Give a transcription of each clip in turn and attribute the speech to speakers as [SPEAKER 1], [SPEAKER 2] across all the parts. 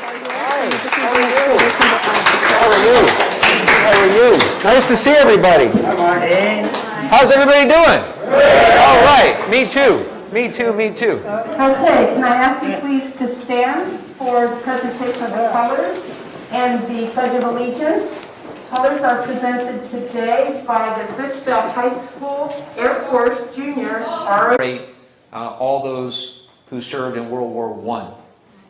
[SPEAKER 1] Hi. How are you? Nice to see everybody.
[SPEAKER 2] Hi, Martin.
[SPEAKER 1] How's everybody doing? All right. Me too. Me too.
[SPEAKER 3] Okay, can I ask you please to stand for the presentation of the colors and the Pledge of Allegiance? Colors are presented today by the Vista High School Air Force Junior
[SPEAKER 1] All those who served in World War I.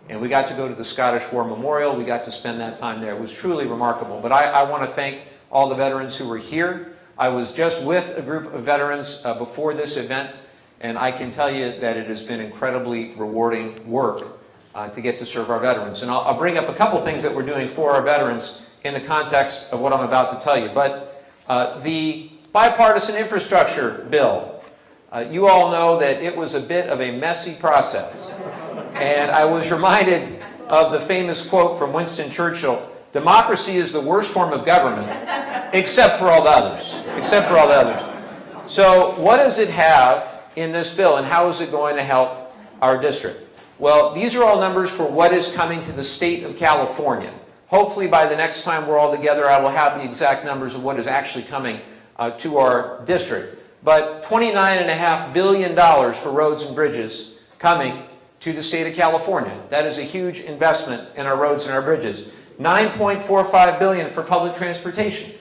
[SPEAKER 1] And we got to go to the Scottish War Memorial. We got to spend that time there. It was truly remarkable. But I want to thank all the veterans who were here. I was just with a group of veterans before this event, and I can tell you that it has been incredibly rewarding work to get to serve our veterans. And I'll bring up a couple things that we're doing for our veterans in the context of what I'm about to tell you. But the Bipartisan Infrastructure Bill, you all know that it was a bit of a messy process. And I was reminded of the famous quote from Winston Churchill, "Democracy is the worst form of government, except for all the others." So what does it have in this bill, and how is it going to help our district? Well, these are all numbers for what is coming to the state of California. Hopefully by the next time we're all together, I will have the exact numbers of what is actually coming to our district. But $29.5 billion for roads and bridges coming to the state of California. That is a huge investment in our roads and our bridges. $9.45 billion for public transportation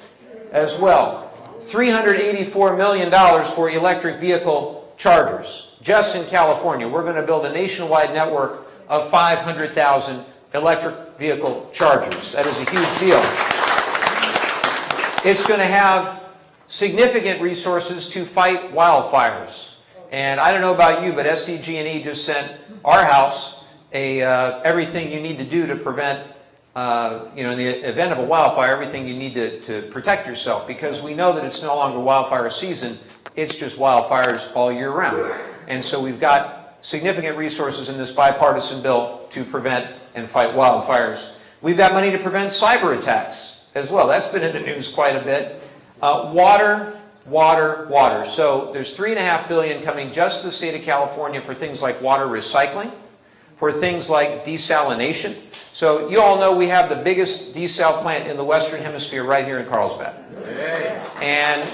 [SPEAKER 1] as well. $384 million for electric vehicle chargers. Just in California, we're going to build a nationwide network of 500,000 electric vehicle chargers. That is a huge deal. It's going to have significant resources to fight wildfires. And I don't know about you, but SDG&E just sent our house everything you need to do to prevent, in the event of a wildfire, everything you need to protect yourself, because we know that it's no longer wildfire season, it's just wildfires all year round. And so we've got significant resources in this bipartisan bill to prevent and fight wildfires. We've got money to prevent cyber attacks as well. That's been in the news quite a bit. Water. So there's $3.5 billion coming just to the state of California for things like water recycling, for things like desalination. So you all know we have the biggest desal plant in the Western Hemisphere right here in Carlsbad. And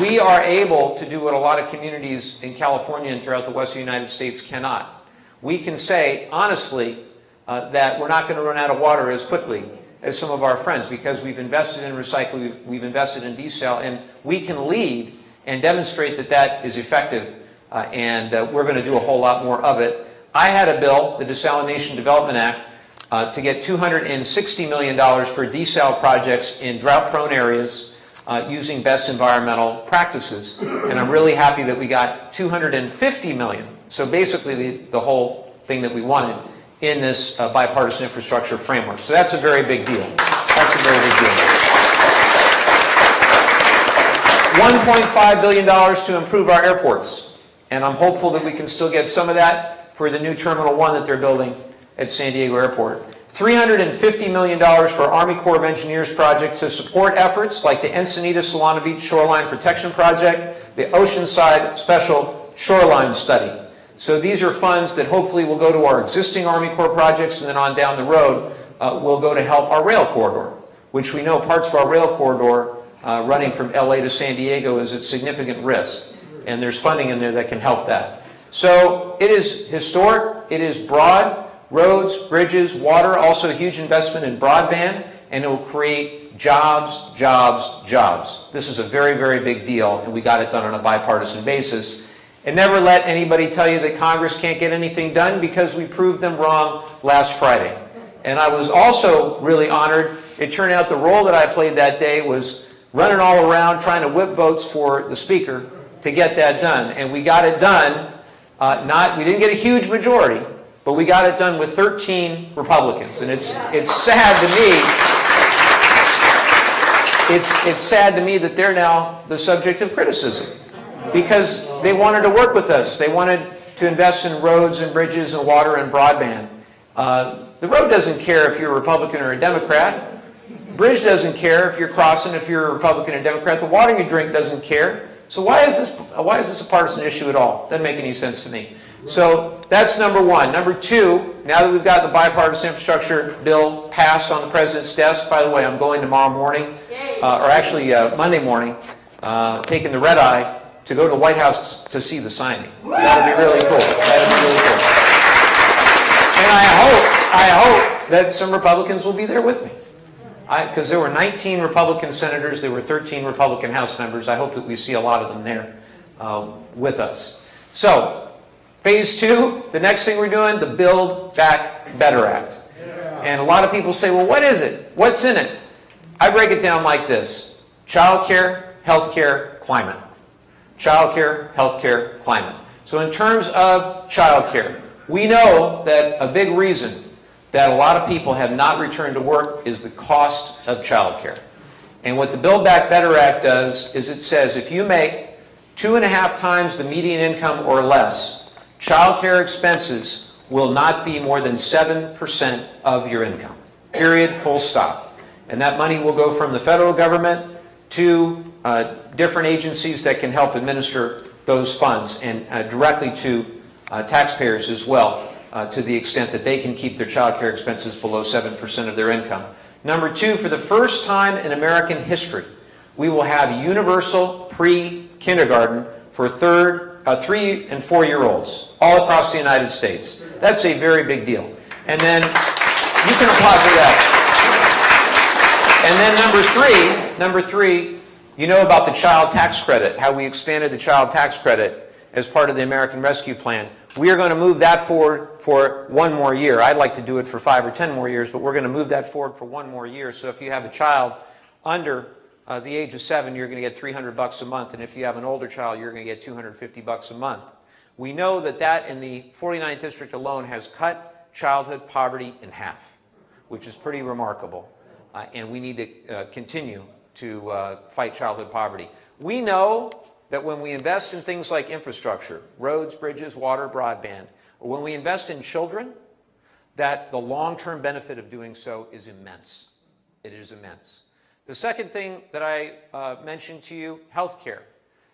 [SPEAKER 1] we are able to do what a lot of communities in California and throughout the Western United States cannot. We can say, honestly, that we're not going to run out of water as quickly as some of our friends, because we've invested in recycling, we've invested in desal, and we can lead and demonstrate that that is effective, and we're going to do a whole lot more of it. I had a bill, the Desalination Development Act, to get $260 million for desal projects in drought-prone areas using best environmental practices, and I'm really happy that we got $250 million, so basically the whole thing that we wanted, in this bipartisan infrastructure framework. So that's a very big deal. $1.5 billion to improve our airports. And I'm hopeful that we can still get some of that for the new Terminal 1 that they're building at San Diego Airport. $350 million for Army Corps of Engineers project to support efforts like the Ensenada Solana Beach Shoreline Protection Project, the Oceanside Special Shoreline Study. So these are funds that hopefully will go to our existing Army Corps projects, and then on down the road will go to help our rail corridor, which we know parts of our rail corridor running from LA to San Diego is at significant risk. And there's funding in there that can help that. So it is historic, it is broad, roads, bridges, water, also a huge investment in broadband, and it will create jobs. This is a very, very big deal, and we got it done on a bipartisan basis. And never let anybody tell you that Congress can't get anything done, because we proved them wrong last Friday. And I was also really honored. It turned out the role that I played that day was running all around trying to whip votes for the Speaker to get that done. And we got it done. We didn't get a huge majority, but we got it done with 13 Republicans. And it's sad to me. It's sad to me that they're now the subject of criticism, because they wanted to work with us. They wanted to invest in roads and bridges and water and broadband. The road doesn't care if you're a Republican or a Democrat. Bridge doesn't care if you're crossing, if you're a Republican or Democrat. The water you drink doesn't care. So why is this a partisan issue at all? Doesn't make any sense to me. So that's number one. Number two, now that we've got the bipartisan infrastructure bill passed on the president's desk, by the way, I'm going tomorrow morning, or actually Monday morning, taking the red eye to go to the White House to see the signing. That'll be really cool. That'll be really cool. And I hope that some Republicans will be there with me. Because there were 19 Republican senators, there were 13 Republican House members. I hope that we see a lot of them there with us. So, phase two, the next thing we're doing, the Build Back Better Act. And a lot of people say, well, what is it? What's in it? I break it down like this. Childcare, healthcare, climate. Childcare, healthcare, climate. So in terms of childcare, we know that a big reason that a lot of people have not returned to work is the cost of childcare. And what the Build Back Better Act does is it says if you make 2.5 times the median income or less, childcare expenses will not be more than 7% of your income. Period, full stop. And that money will go from the federal government to different agencies that can help administer those funds, and directly to taxpayers as well, to the extent that they can keep their child care expenses below 7% of their income. Number two, for the first time in American history, we will have universal pre-kindergarten for 3 and 4 year olds all across the United States. That's a very big deal. And then you can apply for that. And then number three, you know about the child tax credit, how we expanded the child tax credit as part of the American Rescue Plan. We are going to move that forward for 1 more year. I'd like to do it for 5 or 10 more years, but we're going to move that forward for 1 more year. So if you have a child under the age of 7, you're going to get $300 a month, and if you have an older child, you're going to get $250 a month. We know that in the 49th district alone has cut childhood poverty in half, which is pretty remarkable, and we need to continue to fight childhood poverty. We know that when we invest in things like infrastructure, roads, bridges, water, broadband, or when we invest in children, that the long-term benefit of doing so is immense. It is immense. The second thing that I mentioned to you, healthcare.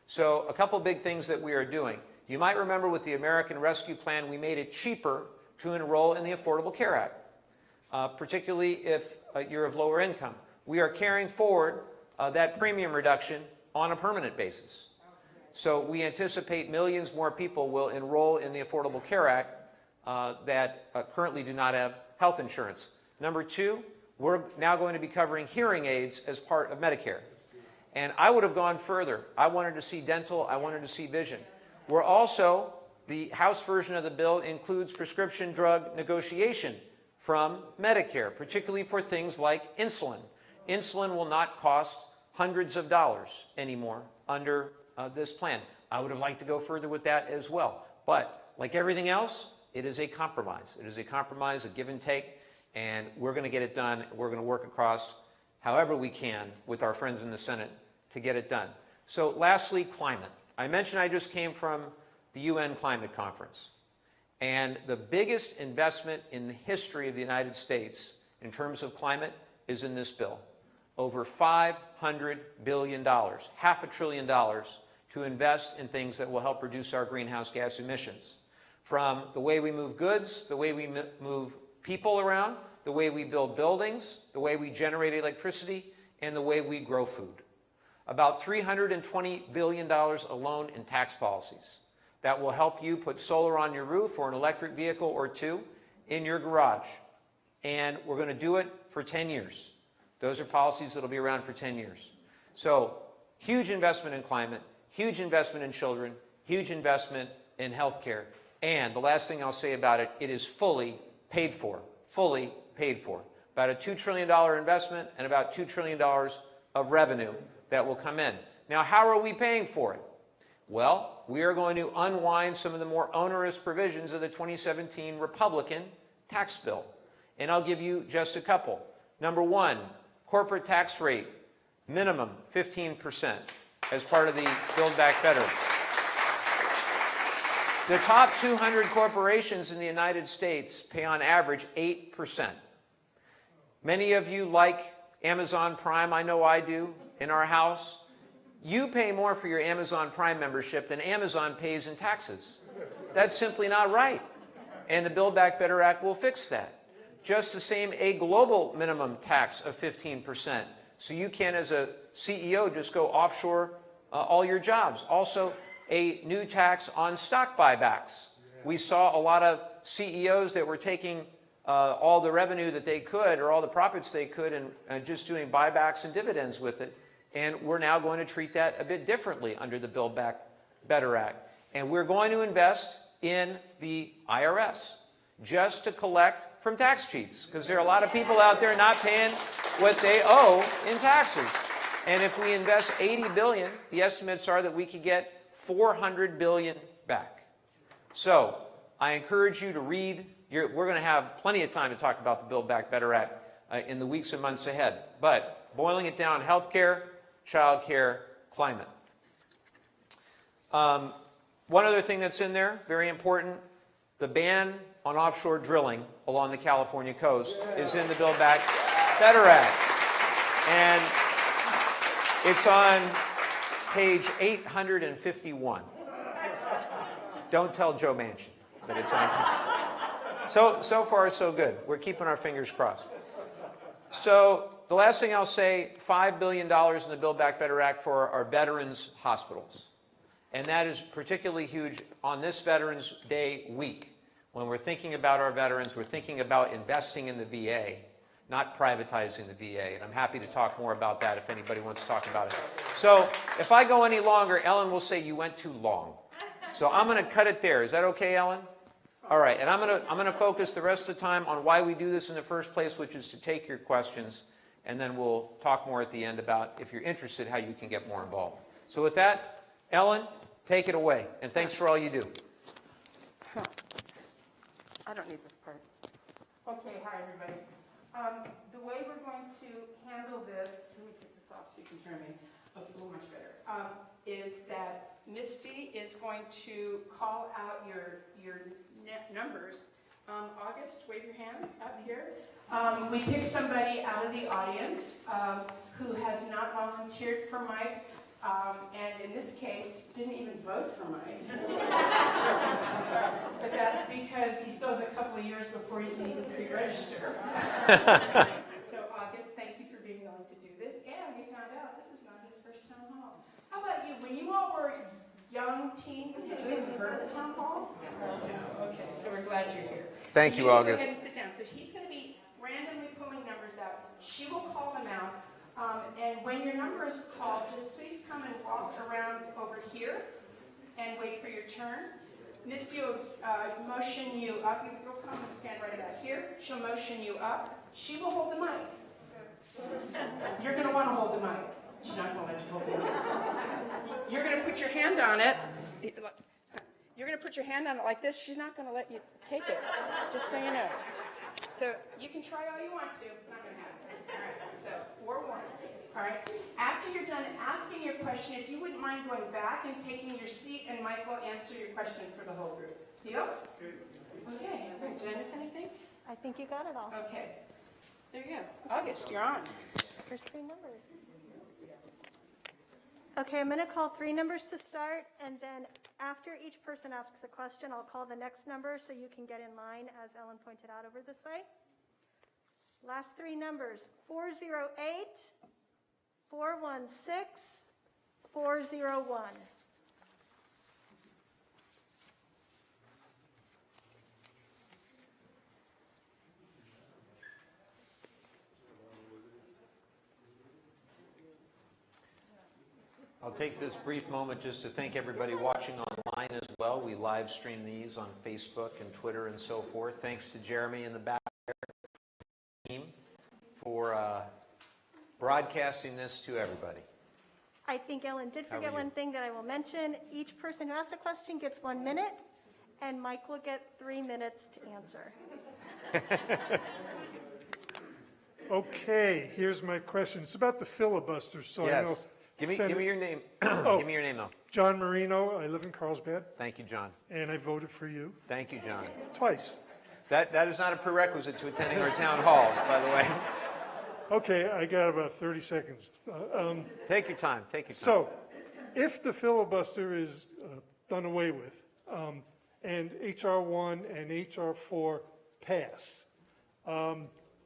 [SPEAKER 1] So a couple big things that we are doing. You might remember with the American Rescue Plan, we made it cheaper to enroll in the Affordable Care Act, particularly if you're of lower income. We are carrying forward that premium reduction on a permanent basis. So we anticipate millions more people will enroll in the Affordable Care Act that currently do not have health insurance. Number two, we're now going to be covering hearing aids as part of Medicare. And I would have gone further. I wanted to see dental, I wanted to see vision. We're also, the House version of the bill includes prescription drug negotiation from Medicare, particularly for things like insulin. Insulin will not cost hundreds of dollars anymore under this plan. I would have liked to go further with that as well. But like everything else, it is a compromise. It is a compromise, a give and take, and we're going to get it done. We're going to work across however we can with our friends in the Senate to get it done. So lastly, climate. I mentioned I just came from the UN Climate Conference. And the biggest investment in the history of the United States in terms of climate is in this bill. Over $500 billion, $500 billion to invest in things that will help reduce our greenhouse gas emissions. From the way we move goods, the way we move people around, the way we build buildings, the way we generate electricity, and the way we grow food. About $320 billion alone in tax policies that will help you put solar on your roof or an electric vehicle or two in your garage. And we're going to do it for 10 years. Those are policies that will be around for 10 years. So huge investment in climate, huge investment in children, huge investment in healthcare. And the last thing I'll say about it, it is fully paid for, fully paid for. About a $2 trillion investment and about $2 trillion of revenue that will come in. Now, how are we paying for it? Well, we are going to unwind some of the more onerous provisions of the 2017 Republican tax bill. And I'll give you just a couple. Number one, corporate tax rate, minimum 15% as part of the Build Back Better. The top 200 corporations in the United States pay on average 8%. Many of you like Amazon Prime, I know I do, in our house. You pay more for your Amazon Prime membership than Amazon pays in taxes. That's simply not right. And the Build Back Better Act will fix that. Just the same, a global minimum tax of 15%. So you can, as a CEO, just go offshore all your jobs. Also, a new tax on stock buybacks. We saw a lot of CEOs that were taking all the revenue that they could, or all the profits they could, and just doing buybacks and dividends with it. And we're now going to treat that a bit differently under the Build Back Better Act. And we're going to invest in the IRS just to collect from tax cheats, because there are a lot of people out there not paying what they owe in taxes. And if we invest $80 billion, the estimates are that we could get $400 billion back. So I encourage you to read. We're going to have plenty of time to talk about the Build Back Better Act in the weeks and months ahead. But boiling it down, healthcare, childcare, climate. One other thing that's in there, very important, the ban on offshore drilling along the California coast is in the Build Back Better Act. And it's on page 851. Don't tell Joe Manchin that it's on. So far, so good. We're keeping our fingers crossed. So the last thing I'll say, $5 billion in the Build Back Better Act for our veterans hospitals. And that is particularly huge on this Veterans Day week. When we're thinking about our veterans, we're thinking about investing in the VA, not privatizing the VA. And I'm happy to talk more about that if anybody wants to talk about it. So if I go any longer, Ellen will say you went too long. So I'm going to cut it there. Is that okay, Ellen? All right. And I'm going to focus the rest of the time on why we do this in the first place, which is to take your questions. And then we'll talk more at the end about, if you're interested, how you can get more involved. So with that, Ellen, take it away. And thanks for all you do.
[SPEAKER 3] I don't need this part. Okay, hi everybody. The way we're going to handle this, let me take this off so you can hear me a little much better, is that Misty is going to call out your numbers. August, wave your hands up here. We picked somebody out of the audience who has not volunteered for Mike. And in this case, didn't even vote for Mike. But that's because he still has a couple of years before he can even pre-register. So August, thank you for being willing to do this. And we found out this is not his first town hall. How about you? When you all were young teens, did you even heard of the town hall? No. Okay, so we're glad you're here.
[SPEAKER 1] Thank you, August.
[SPEAKER 3] Go ahead and sit down. So he's going to be randomly pulling numbers out. She will call them out. And when your number is called, just please come and walk around over here and wait for your turn. Misty will motion you up. You'll come and stand right about here. She'll motion you up. She will hold the mic. You're going to want to hold the mic. She's not going to let you hold the mic. You're going to put your hand on it. You're going to put your hand on it like this. She's not going to let you take it, just so you know. So you can try all you want to. It's not going to happen. All right, so 4-1. All right, after you're done asking your question, if you wouldn't mind going back and taking your seat, and Mike will answer your question for the whole group. Deal? Okay. Did I miss anything?
[SPEAKER 2] I think you got it all.
[SPEAKER 3] Okay. There you go. August, you're on.
[SPEAKER 2] First three numbers. Okay, I'm going to call three numbers to start, and then after each person asks a question, I'll call the next number so you can get in line, as Ellen pointed out over this way. Last three numbers, 408, 416, 401.
[SPEAKER 1] I'll take this brief moment just to thank everybody watching online as well. We live stream these on Facebook and Twitter and so forth. Thanks to Jeremy in the back team for broadcasting this to everybody.
[SPEAKER 2] I think Ellen did forget one thing that I will mention. Each person who asks a question gets 1 minute, and Mike will get 3 minutes to answer.
[SPEAKER 4] Okay, here's my question. It's about the filibuster, so I know.
[SPEAKER 1] Yes. Give me your name.
[SPEAKER 4] Oh.
[SPEAKER 1] Give me your name now.
[SPEAKER 4] John Marino, I live in Carlsbad,
[SPEAKER 1] Thank you, John.
[SPEAKER 4] and I voted for you
[SPEAKER 1] Thank you, John.
[SPEAKER 4] twice.
[SPEAKER 1] That is not a prerequisite to attending our town hall, by the way.
[SPEAKER 4] Okay, I got about 30 seconds.
[SPEAKER 1] Take your time. Take your time.
[SPEAKER 4] So, if the filibuster is done away with, and H.R. 1 and H.R. 4 pass.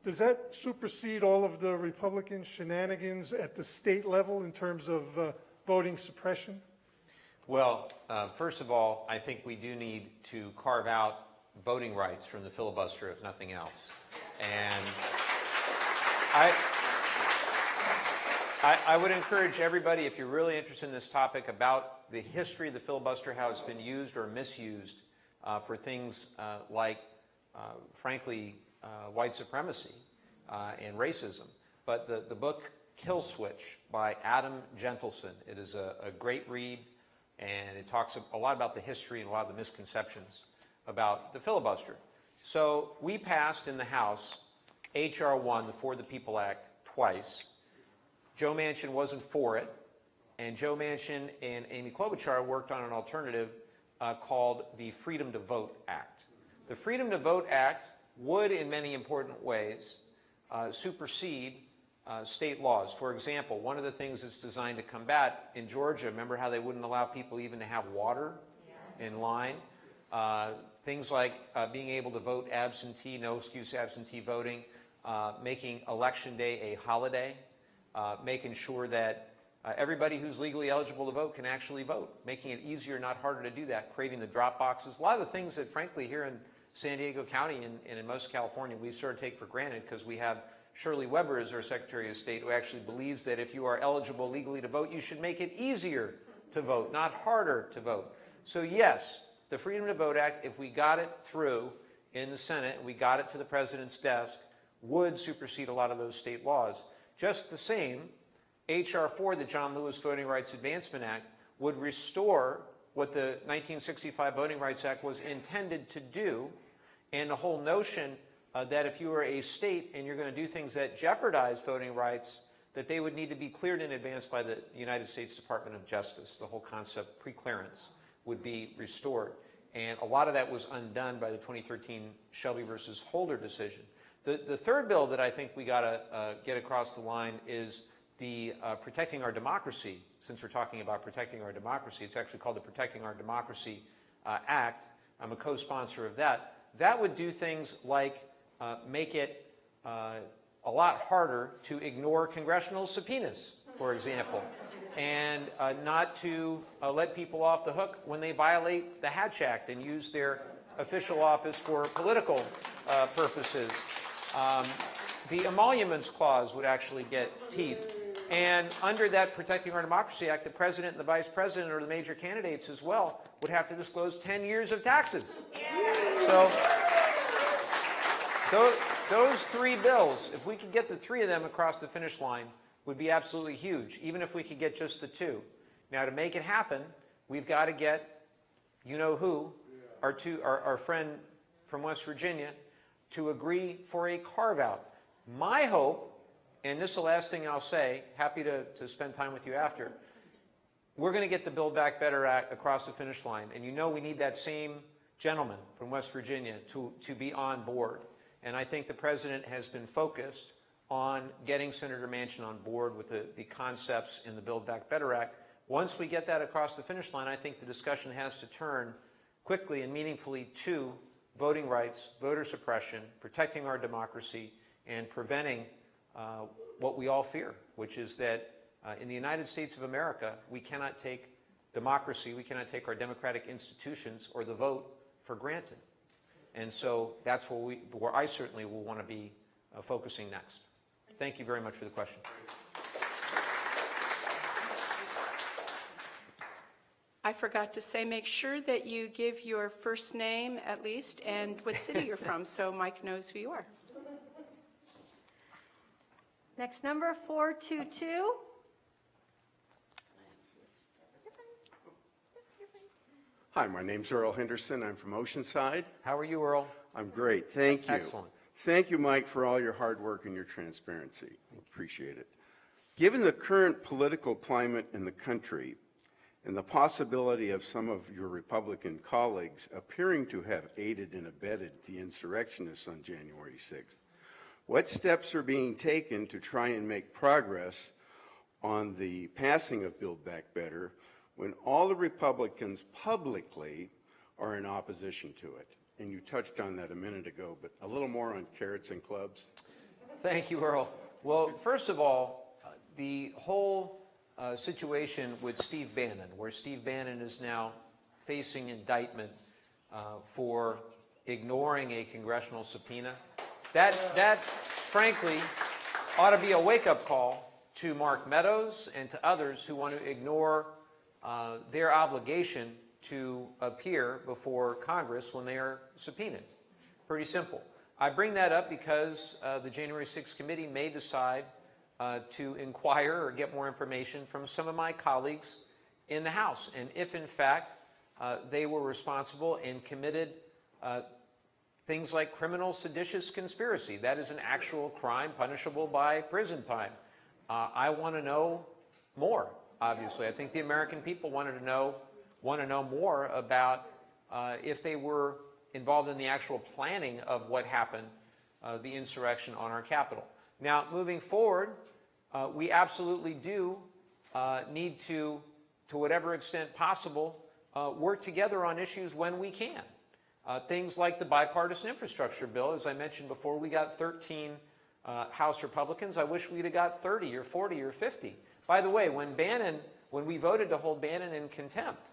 [SPEAKER 4] Does that supersede all of the Republican shenanigans at the state level in terms of voting suppression?
[SPEAKER 1] Well, first of all, I think we do need to carve out voting rights from the filibuster, if nothing else. And I would encourage everybody, if you're really interested in this topic, about the history of the filibuster, how it's been used or misused for things like, frankly, white supremacy and racism. But the book Kill Switch by Adam Gentleson, it is a great read, and it talks a lot about the history and a lot of the misconceptions about the filibuster. So we passed in the House H.R. 1, the For the People Act, twice. Joe Manchin wasn't for it, and Joe Manchin and Amy Klobuchar worked on an alternative called the Freedom to Vote Act. The Freedom to Vote Act would, in many important ways, supersede state laws. For example, one of the things it's designed to combat in Georgia, remember how they wouldn't allow people even to have water in line? Things like being able to vote absentee, no excuse absentee voting, making Election Day a holiday, making sure that everybody who's legally eligible to vote can actually vote, making it easier, not harder to do that, creating the drop boxes. A lot of the things that, frankly, here in San Diego County and in most of California, we sort of take for granted because we have Shirley Weber as our Secretary of State, who actually believes that if you are eligible legally to vote, you should make it easier to vote, not harder to vote. So yes, the Freedom to Vote Act, if we got it through in the Senate, and we got it to the President's desk, would supersede a lot of those state laws. Just the same, H.R. 4, the John Lewis Voting Rights Advancement Act, would restore what the 1965 Voting Rights Act was intended to do, and the whole notion that if you were a state and you're going to do things that jeopardize voting rights, that they would need to be cleared in advance by the United States Department of Justice. The whole concept, pre-clearance, would be restored. And a lot of that was undone by the 2013 Shelby versus Holder decision. The third bill that I think we got to get across the line is the Protecting Our Democracy. Since we're talking about protecting our democracy, it's actually called the Protecting Our Democracy Act. I'm a co-sponsor of that. That would do things like make it a lot harder to ignore congressional subpoenas, for example, and not to let people off the hook when they violate the Hatch Act and use their official office for political purposes. The emoluments clause would actually get teeth. And under that Protecting Our Democracy Act, the president and the vice president, or the major candidates as well, would have to disclose 10 years of taxes. So those three bills, if we could get the three of them across the finish line, would be absolutely huge, even if we could get just the two. Now, to make it happen, we've got to get, you know who, our friend from West Virginia, to agree for a carve-out. My hope, and this is the last thing I'll say, happy to spend time with you after, we're going to get the Build Back Better Act across the finish line. And you know we need that same gentleman from West Virginia to be on board. And I think the president has been focused on getting Senator Manchin on board with the concepts in the Build Back Better Act. Once we get that across the finish line, I think the discussion has to turn quickly and meaningfully to voting rights, voter suppression, protecting our democracy, and preventing what we all fear, which is that in the United States of America, we cannot take democracy, we cannot take our democratic institutions or the vote for granted. And so that's where I certainly will want to be focusing next. Thank you very much for the question.
[SPEAKER 5] I forgot to say, make sure that you give your first name at least and what city you're from so Mike knows who you are.
[SPEAKER 2] Next number, 422.
[SPEAKER 6] Hi, my name's Earl Henderson. I'm from Oceanside.
[SPEAKER 1] How are you, Earl?
[SPEAKER 6] I'm great. Thank you.
[SPEAKER 1] Excellent.
[SPEAKER 6] Thank you, Mike, for all your hard work and your transparency. Appreciate it. Given the current political climate in the country and the possibility of some of your Republican colleagues appearing to have aided and abetted the insurrectionists on January 6th, what steps are being taken to try and make progress on the passing of Build Back Better when all the Republicans publicly are in opposition to it. And you touched on that a minute ago, but a little more on carrots and clubs.
[SPEAKER 1] Thank you, Earl. Well, first of all, the whole situation with Steve Bannon, where Steve Bannon is now facing indictment for ignoring a congressional subpoena, that frankly ought to be a wake-up call to Mark Meadows and to others who want to ignore their obligation to appear before Congress when they are subpoenaed. Pretty simple. I bring that up because the January 6th committee may decide to inquire or get more information from some of my colleagues in the House. And if, in fact, they were responsible and committed things like criminal seditious conspiracy, that is an actual crime punishable by prison time. I want to know more, obviously. I think the American people want to know more about if they were involved in the actual planning of what happened, the insurrection on our Capitol. Now, moving forward, we absolutely do need to whatever extent possible, work together on issues when we can. Things like the bipartisan infrastructure bill. As I mentioned before, we got 13 House Republicans. I wish we'd have got 30 or 40 or 50. By the way, when we voted to hold Bannon in contempt,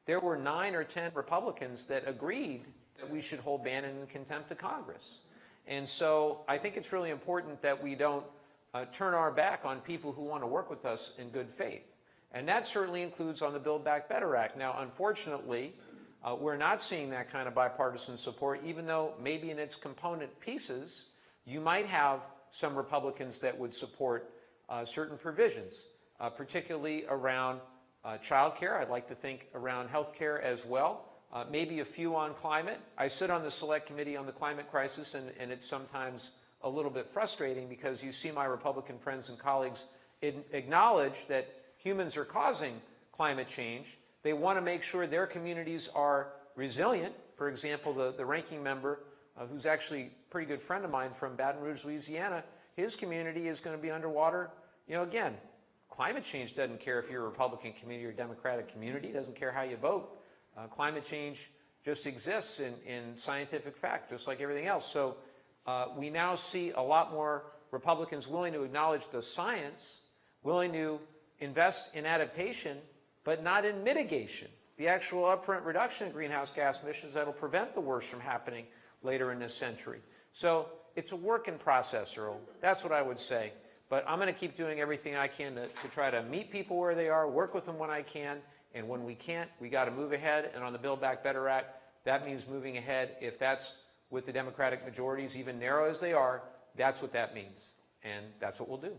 [SPEAKER 1] there were 9 or 10 Republicans that agreed that we should hold Bannon in contempt of Congress. And so I think it's really important that we don't turn our back on people who want to work with us in good faith. And that certainly includes on the Build Back Better Act. Now, unfortunately, we're not seeing that kind of bipartisan support, even though maybe in its component pieces, you might have some Republicans that would support certain provisions, particularly around child care. I'd like to think around health care as well. Maybe a few on climate. I sit on the Select Committee on the Climate Crisis, and it's sometimes a little bit frustrating because you see my Republican friends and colleagues acknowledge that humans are causing climate change. They want to make sure their communities are resilient. For example, the ranking member, who's actually a pretty good friend of mine from Baton Rouge, Louisiana, his community is going to be underwater. You know, again, climate change doesn't care if you're a Republican community or Democratic community, doesn't care how you vote. Climate change just exists in scientific fact, just like everything else. So we now see a lot more Republicans willing to acknowledge the science, willing to invest in adaptation, but not in mitigation, the actual upfront reduction in greenhouse gas emissions that will prevent the worst from happening later in this century. So it's a work in process, Earl. That's what I would say. But I'm going to keep doing everything I can to try to meet people where they are, work with them when I can, and when we can't, we got to move ahead. And on the Build Back Better Act, that means moving ahead. If that's with the Democratic majorities, even narrow as they are, that's what that means. And that's what we'll do.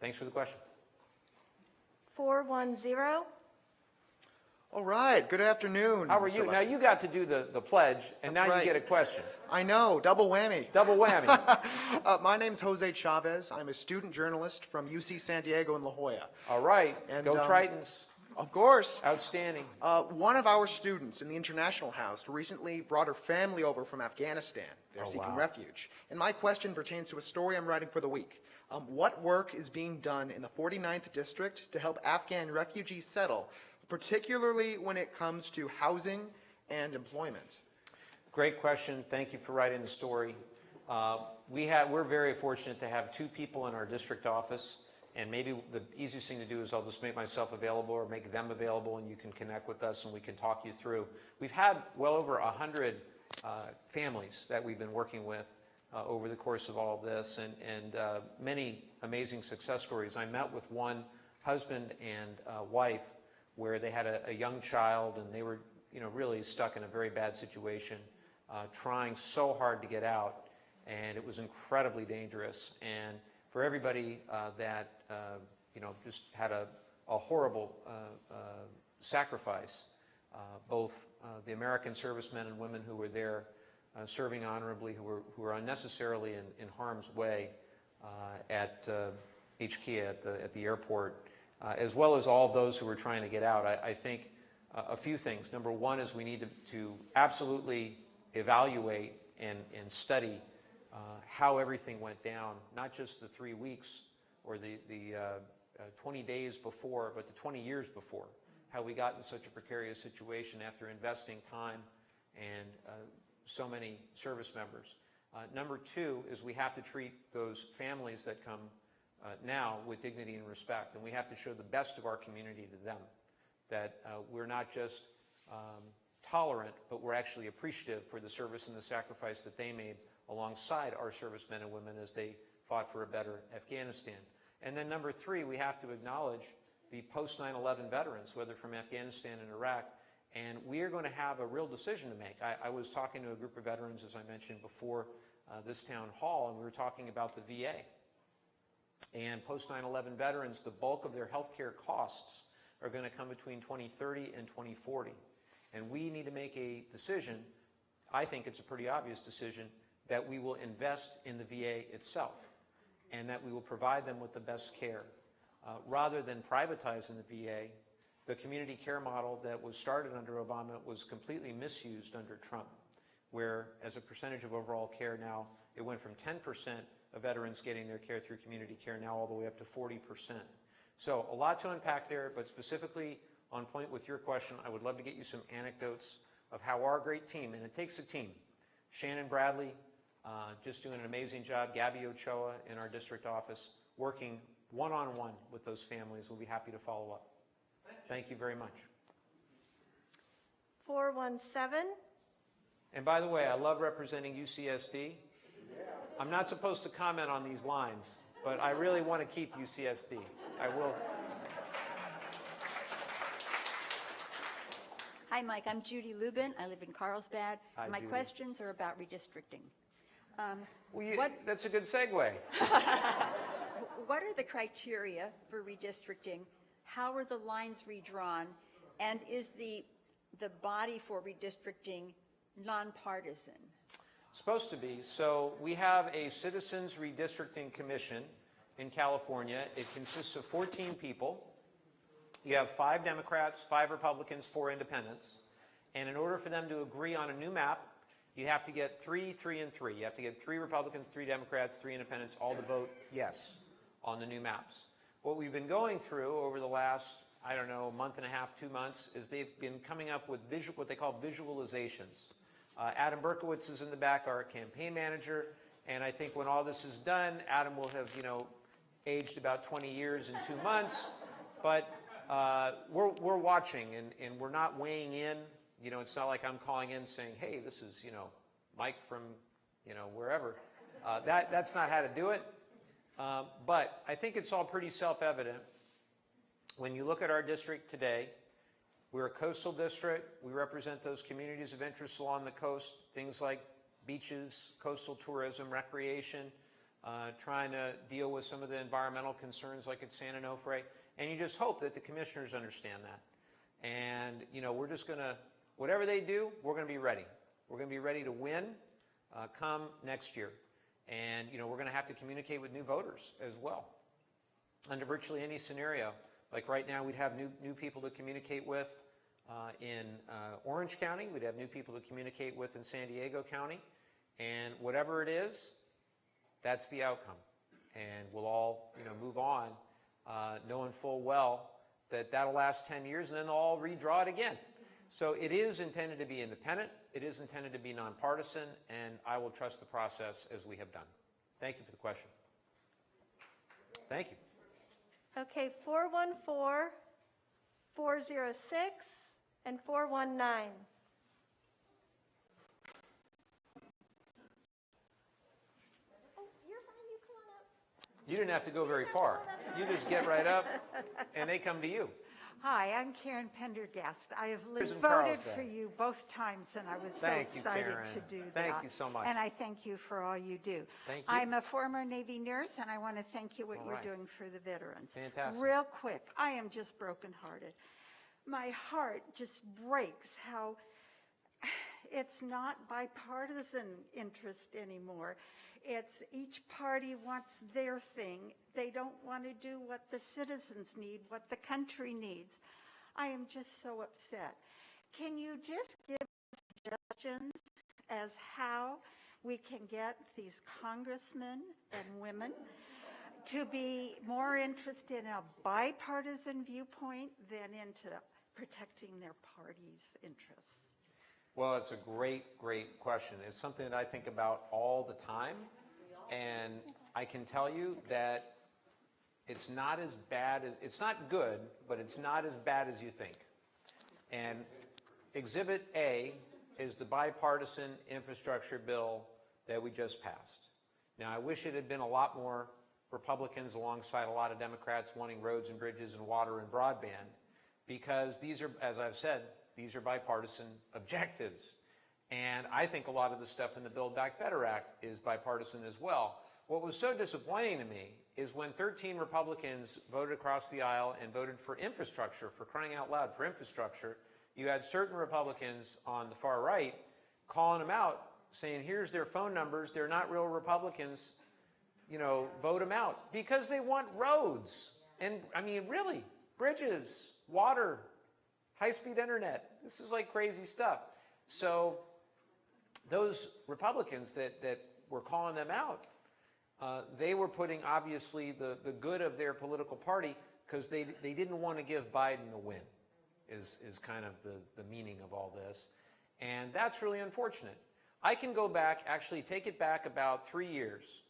[SPEAKER 1] Thanks for the question.
[SPEAKER 2] 410.
[SPEAKER 7] All right, good afternoon.
[SPEAKER 1] How are you? Now, you got to do the pledge, and
[SPEAKER 7] That's
[SPEAKER 1] now
[SPEAKER 7] right.
[SPEAKER 1] you get a question.
[SPEAKER 7] I know, double whammy.
[SPEAKER 1] Double whammy.
[SPEAKER 7] My name's Jose Chavez. I'm a student journalist from UC San Diego in La Jolla.
[SPEAKER 1] All right.
[SPEAKER 7] And,
[SPEAKER 1] Go Tritons.
[SPEAKER 7] Of course.
[SPEAKER 1] Outstanding.
[SPEAKER 7] One of our students in the International House recently brought her family over from Afghanistan. They're seeking refuge. And my question pertains to a story I'm writing for the week. What work is being done in the 49th District to help Afghan refugees settle, particularly when it comes to housing and employment?
[SPEAKER 1] Great question. Thank you for writing the story. We're very fortunate to have 2 people in our district office, and maybe the easiest thing to do is I'll just make myself available or make them available, and you can connect with us and we can talk you through. We've had well over 100 families that we've been working with over the course of all of this, and many amazing success stories. I met with one husband and wife where they had a young child, and they were really stuck in a very bad situation, trying so hard to get out, and it was incredibly dangerous. And for everybody that just had a horrible sacrifice, both the American servicemen and women who were there serving honorably, who were unnecessarily in harm's way at HK at the airport, as well as all those who were trying to get out. I think a few things. Number one is we need to absolutely evaluate and study how everything went down, not just the 3 weeks or the 20 days before, but the 20 years before. how we got in such a precarious situation after investing time and so many service members. Number two is we have to treat those families that come now with dignity and respect, and we have to show the best of our community to them, that we're not just tolerant, but we're actually appreciative for the service and the sacrifice that they made alongside our servicemen and women as they fought for a better Afghanistan. And then number three, we have to acknowledge the post 9/11 veterans, whether from Afghanistan and Iraq, and we are going to have a real decision to make. I was talking to a group of veterans, as I mentioned before, this town hall, and we were talking about the VA. And post 9/11 veterans, the bulk of their health care costs are going to come between 2030 and 2040. And we need to make a decision, I think it's a pretty obvious decision, that we will invest in the VA itself and that we will provide them with the best care. Rather than privatizing the VA, the community care model that was started under Obama was completely misused under Trump, where as a percentage of overall care now, it went from 10% of veterans getting their care through community care now all the way up to 40%. So a lot to unpack there, but specifically on point with your question, I would love to get you some anecdotes of how our great team, and it takes a team, Shannon Bradley, just doing an amazing job, Gabby Ochoa in our district office, working one-on-one with those families. We'll be happy to follow up. Thank you very much.
[SPEAKER 2] 417.
[SPEAKER 1] And by the way, I love representing UCSD. I'm not supposed to comment on these lines, but I really want to keep UCSD. I will.
[SPEAKER 8] Hi, Mike. I'm Judy Lubin. I live in Carlsbad.
[SPEAKER 1] Hi,
[SPEAKER 8] My
[SPEAKER 1] Judy.
[SPEAKER 8] questions are about redistricting.
[SPEAKER 1] Well, that's a good segue.
[SPEAKER 8] What are the criteria for redistricting? How are the lines redrawn? And is the body for redistricting nonpartisan?
[SPEAKER 1] Supposed to be. So we have a Citizens Redistricting Commission in California. It consists of 14 people. You have 5 Democrats, 5 Republicans, 4 independents. And in order for them to agree on a new map, you have to get 3, 3, and 3. You have to get 3 Republicans, 3 Democrats, 3 independents, all to vote yes on the new maps. What we've been going through over the last, I don't know, month and a half, 2 months, is they've been coming up with what they call visualizations. Adam Berkowitz is in the back, our campaign manager, and I think when all this is done, Adam will have, aged about 20 years in 2 months, but we're watching, and we're not weighing in. It's not like I'm calling in saying, hey, this is, Mike from, wherever. That's not how to do it. But I think it's all pretty self-evident. When you look at our district today, we're a coastal district. We represent those communities of interest along the coast, things like beaches, coastal tourism, recreation, trying to deal with some of the environmental concerns like at San Onofre. And you just hope that the commissioners understand that. And, we're just going to, whatever they do, we're going to be ready. We're going to be ready to win come next year. And, we're going to have to communicate with new voters as well. Under virtually any scenario, like right now, we'd have new people to communicate with in Orange County. We'd have new people to communicate with in San Diego County. And whatever it is, that's the outcome. And we'll all, move on, knowing full well that that'll last 10 years, and then they'll all redraw it again. So it is intended to be independent. It is intended to be nonpartisan, and I will trust the process as we have done. Thank you for the question. Thank you.
[SPEAKER 2] Okay, 414, 406, and 419. Oh, you're fine. You come on up.
[SPEAKER 1] You didn't have to go very far. You just get right up, and they come to you.
[SPEAKER 9] Hi, I'm Karen Pendergast. I have
[SPEAKER 1] Prison
[SPEAKER 9] voted
[SPEAKER 1] Carlsbad.
[SPEAKER 9] for you both times, and I was
[SPEAKER 1] Thank
[SPEAKER 9] so
[SPEAKER 1] you,
[SPEAKER 9] excited
[SPEAKER 1] Karen.
[SPEAKER 9] to do that.
[SPEAKER 1] Thank you so much.
[SPEAKER 9] And I thank you for all you do.
[SPEAKER 1] Thank you.
[SPEAKER 9] I'm a former Navy nurse, and I want to thank you what
[SPEAKER 1] All
[SPEAKER 9] you're
[SPEAKER 1] right.
[SPEAKER 9] doing for the veterans.
[SPEAKER 1] Fantastic.
[SPEAKER 9] Real quick, I am just brokenhearted. My heart just breaks how it's not bipartisan interest anymore. It's each party wants their thing. They don't want to do what the citizens need, what the country needs. I am just so upset. Can you just give suggestions as how we can get these congressmen and women to be more interested in a bipartisan viewpoint than into protecting their party's interests?
[SPEAKER 1] Well, it's a great, great question. It's something that I think about all the time. And I can tell you that it's not as bad as, it's not good, but it's not as bad as you think. And Exhibit A is the bipartisan infrastructure bill that we just passed. Now, I wish it had been a lot more Republicans alongside a lot of Democrats wanting roads and bridges and water and broadband, because these are, as I've said, these are bipartisan objectives. And I think a lot of the stuff in the Build Back Better Act is bipartisan as well. What was so disappointing to me is when 13 Republicans voted across the aisle and voted for infrastructure, for crying out loud, for infrastructure, you had certain Republicans on the far right calling them out, saying, here's their phone numbers, they're not real Republicans, you know, vote them out. Because they want roads. And, I mean, really, bridges, water, high-speed internet. This is like crazy stuff. So those Republicans that were calling them out, they were putting, obviously, the good of their political party, because they didn't want to give Biden a win, is kind of the meaning of all this. And that's really unfortunate. I can go back, actually take it back about 3 years,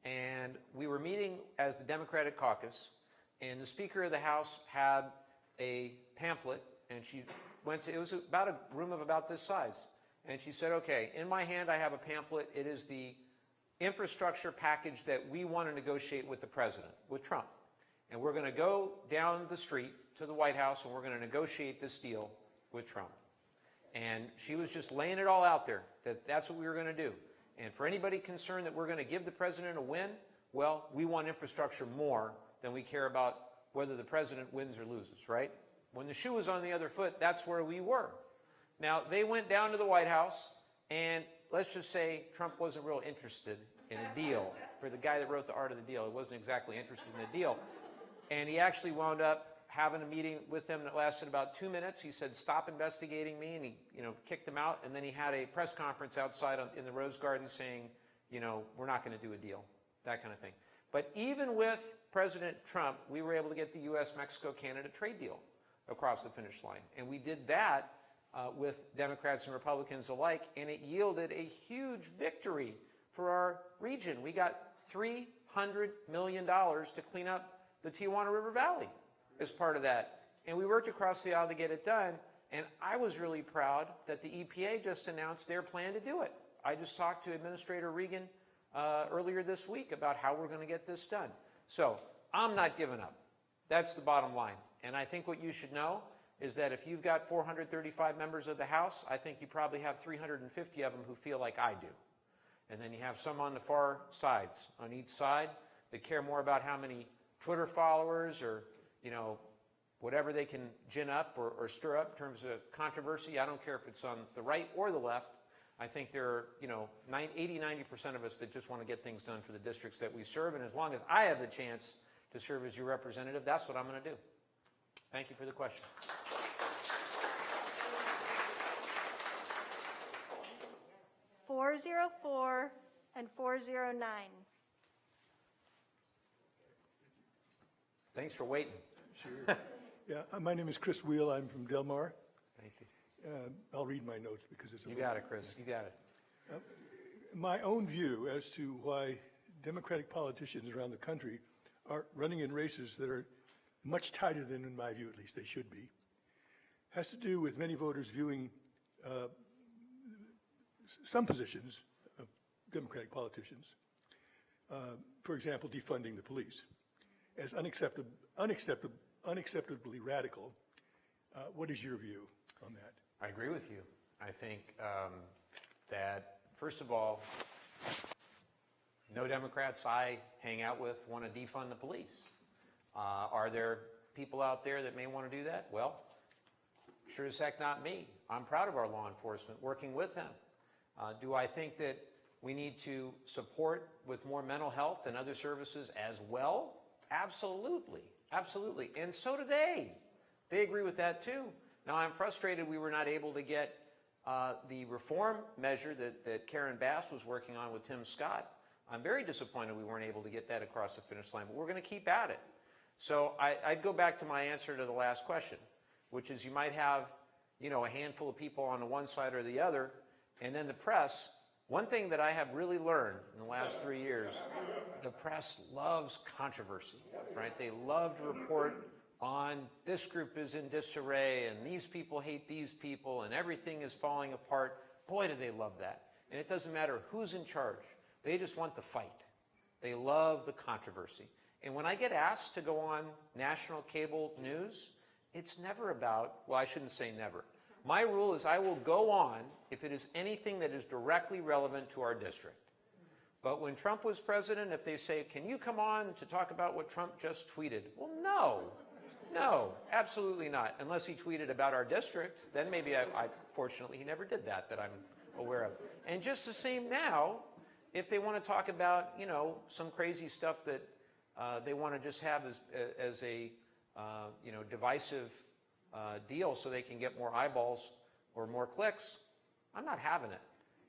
[SPEAKER 1] and we were meeting as the Democratic caucus, and the Speaker of the House had a pamphlet, and she went to, it was about a room of about this size, and she said, okay, in my hand I have a pamphlet. It is the infrastructure package that we want to negotiate with the president, with Trump. And we're going to go down the street to the White House and we're going to negotiate this deal with Trump. And she was just laying it all out there, that that's what we were going to do. And for anybody concerned that we're going to give the president a win, well, we want infrastructure more than we care about whether the president wins or loses, right? When the shoe was on the other foot, that's where we were. Now, they went down to the White House, and let's just say Trump wasn't real interested in a deal. For the guy that wrote The Art of the Deal, he wasn't exactly interested in a deal. And he actually wound up having a meeting with them that lasted about 2 minutes. He said, stop investigating me, and he, kicked them out. And then he had a press conference outside in the Rose Garden saying, we're not going to do a deal, that kind of thing. But even with President Trump, we were able to get the U.S., Mexico, Canada trade deal across the finish line. And we did that with Democrats and Republicans alike, and it yielded a huge victory for our region. We got $300 million to clean up the Tijuana River Valley as part of that. And we worked across the aisle to get it done, and I was really proud that the EPA just announced their plan to do it. I just talked to Administrator Regan earlier this week about how we're going to get this done. So I'm not giving up. That's the bottom line. And I think what you should know is that if you've got 435 members of the House, I think you probably have 350 of them who feel like I do. And then you have some on the far sides, on each side, that care more about how many Twitter followers or, whatever they can gin up or stir up in terms of controversy. I don't care if it's on the right or the left. I think there are, 80, 90% of us that just want to get things done for the districts that we serve. And as long as I have the chance to serve as your representative, that's what I'm going to do. Thank you for the question.
[SPEAKER 2] .404 and 409.
[SPEAKER 1] Thanks for waiting.
[SPEAKER 10] Sure. Yeah, my name is Chris Wheel. I'm from Del Mar.
[SPEAKER 1] Thank you.
[SPEAKER 10] I'll read my notes because it's a
[SPEAKER 1] You got it, Chris. You got it.
[SPEAKER 10] My own view as to why Democratic politicians around the country are running in races that are much tighter than, in my view at least, they should be, has to do with many voters viewing some positions of Democratic politicians, for example, defunding the police, as unacceptably radical. What is your view on that?
[SPEAKER 1] I agree with you. I think that, first of all, no Democrats I hang out with want to defund the police. Are there people out there that may want to do that? Well, sure as heck not me. I'm proud of our law enforcement, working with them. Do I think that we need to support with more mental health and other services as well? Absolutely. Absolutely. And so do they. They agree with that too. Now, I'm frustrated we were not able to get the reform measure that Karen Bass was working on with Tim Scott. I'm very disappointed we weren't able to get that across the finish line, but we're going to keep at it. So I'd go back to my answer to the last question. which is you might have, you know, a handful of people on the one side or the other, and then the press. One thing that I have really learned in the last 3 years, the press loves controversy, right? They love to report on this group is in disarray and these people hate these people and everything is falling apart. Boy, do they love that. And it doesn't matter who's in charge. They just want the fight. They love the controversy. And when I get asked to go on national cable news, it's never about, well, I shouldn't say never. My rule is I will go on if it is anything that is directly relevant to our district. But when Trump was president, if they say, can you come on to talk about what Trump just tweeted? Well, no, absolutely not. Unless he tweeted about our district, then maybe fortunately, he never did that I'm aware of. And just the same now, if they want to talk about, you know, some crazy stuff that they want to just have as a, you know, divisive deal so they can get more eyeballs or more clicks, I'm not having it.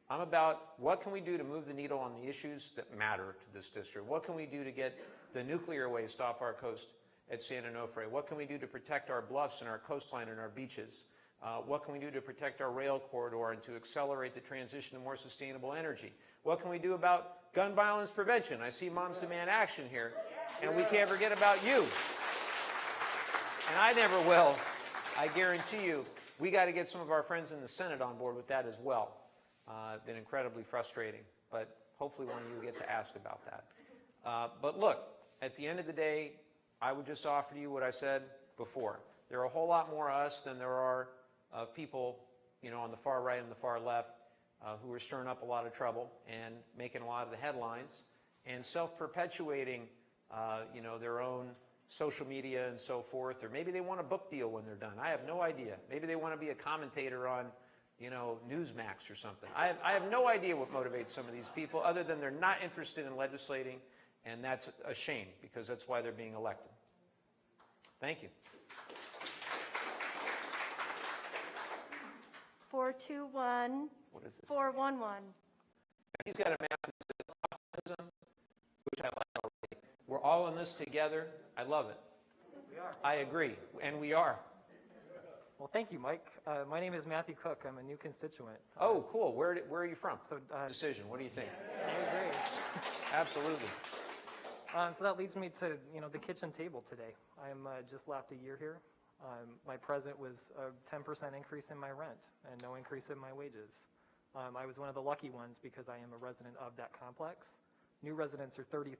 [SPEAKER 1] I'm about what can we do to move the needle on the issues that matter to this district? What can we do to get the nuclear waste off our coast at San Onofre? What can we do to protect our bluffs and our coastline and our beaches? What can we do to protect our rail corridor and to accelerate the transition to more sustainable energy? What can we do about gun violence prevention? I see Moms Demand Action here, and we can't forget about you. And I never will. I guarantee you, we got to get some of our friends in the Senate on board with that as well. It's been incredibly frustrating, but hopefully one of you will get to ask about that. But look, at the end of the day, I would just offer to you what I said before. There are a whole lot more of us than there are of people, you know, on the far right and the far left who are stirring up a lot of trouble and making a lot of the headlines and self-perpetuating, you know, their own social media and so forth, or maybe they want a book deal when they're done. I have no idea. Maybe they want to be a commentator on, you know, Newsmax or something. I have no idea what motivates some of these people other than they're not interested in legislating, and that's a shame because that's why they're being elected. Thank you.
[SPEAKER 2] 421.
[SPEAKER 1] What is this?
[SPEAKER 2] 411.
[SPEAKER 1] He's got a map that says optimism, which I like already. We're all in this together. I love it.
[SPEAKER 11] We are.
[SPEAKER 1] I agree, and we are.
[SPEAKER 11] Well, thank you, Mike. My name is Matthew Cook. I'm a new constituent.
[SPEAKER 1] Oh, cool. Where are you from?
[SPEAKER 11] So,
[SPEAKER 1] Decision. What do you think?
[SPEAKER 11] Oh, great.
[SPEAKER 1] Absolutely.
[SPEAKER 11] So that leads me to, you know, the kitchen table today. I'm just lapped a year here. My present was a 10% increase in my rent and no increase in my wages. I was one of the lucky ones because I am a resident of that complex. New residents are 33%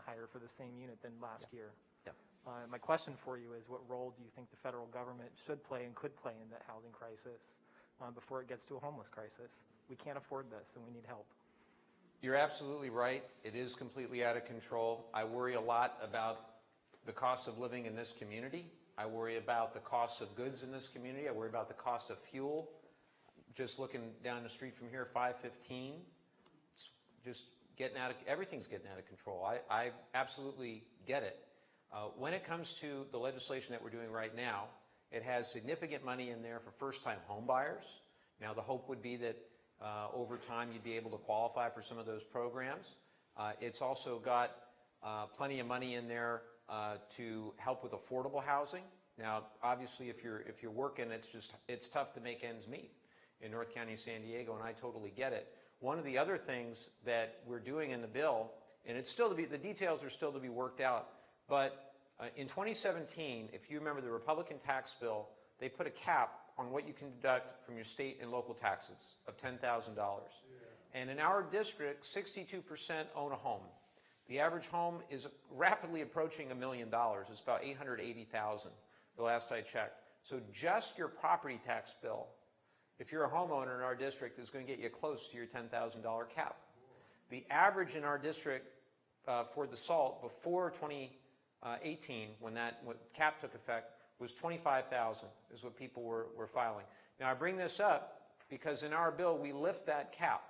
[SPEAKER 11] higher for the same unit than last year.
[SPEAKER 1] Yeah.
[SPEAKER 11] My question for you is, what role do you think the federal government should play and could play in that housing crisis before it gets to a homeless crisis? We can't afford this and we need help.
[SPEAKER 1] You're absolutely right. It is completely out of control. I worry a lot about the cost of living in this community. I worry about the cost of goods in this community. I worry about the cost of fuel. Just looking down the street from here, 515, it's just everything's getting out of control. I absolutely get it. When it comes to the legislation that we're doing right now, it has significant money in there for first-time home buyers. Now, the hope would be that over time you'd be able to qualify for some of those programs. It's also got plenty of money in there to help with affordable housing. Now, obviously, if you're working, it's tough to make ends meet in North County, San Diego, and I totally get it. One of the other things that we're doing in the bill, and it's still the details are still to be worked out, but in 2017, if you remember the Republican tax bill, they put a cap on what you can deduct from your state and local taxes of $10,000. And in our district, 62% own a home. The average home is rapidly approaching $1 million. It's about $880,000 the last I checked. So just your property tax bill, if you're a homeowner in our district, is going to get you close to your $10,000 cap. The average in our district for the SALT before 2018, when cap took effect, was $25,000 is what people were filing. Now, I bring this up because in our bill, we lift that cap.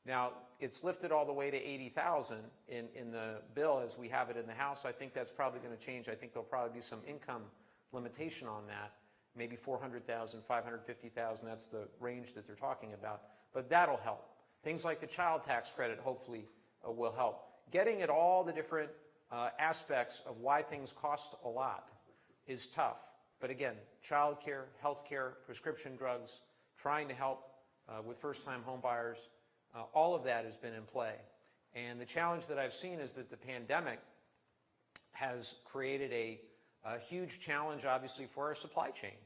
[SPEAKER 1] Now, it's lifted all the way to $80,000 in the bill as we have it in the House. I think that's probably going to change. I think there'll probably be some income limitation on that, maybe $400,000, $550,000. That's the range that they're talking about. But that'll help. Things like the child tax credit hopefully will help. Getting at all the different aspects of why things cost a lot is tough. But again, childcare, healthcare, prescription drugs, trying to help with first-time home buyers, all of that has been in play. And the challenge that I've seen is that the pandemic has created a huge challenge, obviously, for our supply chain.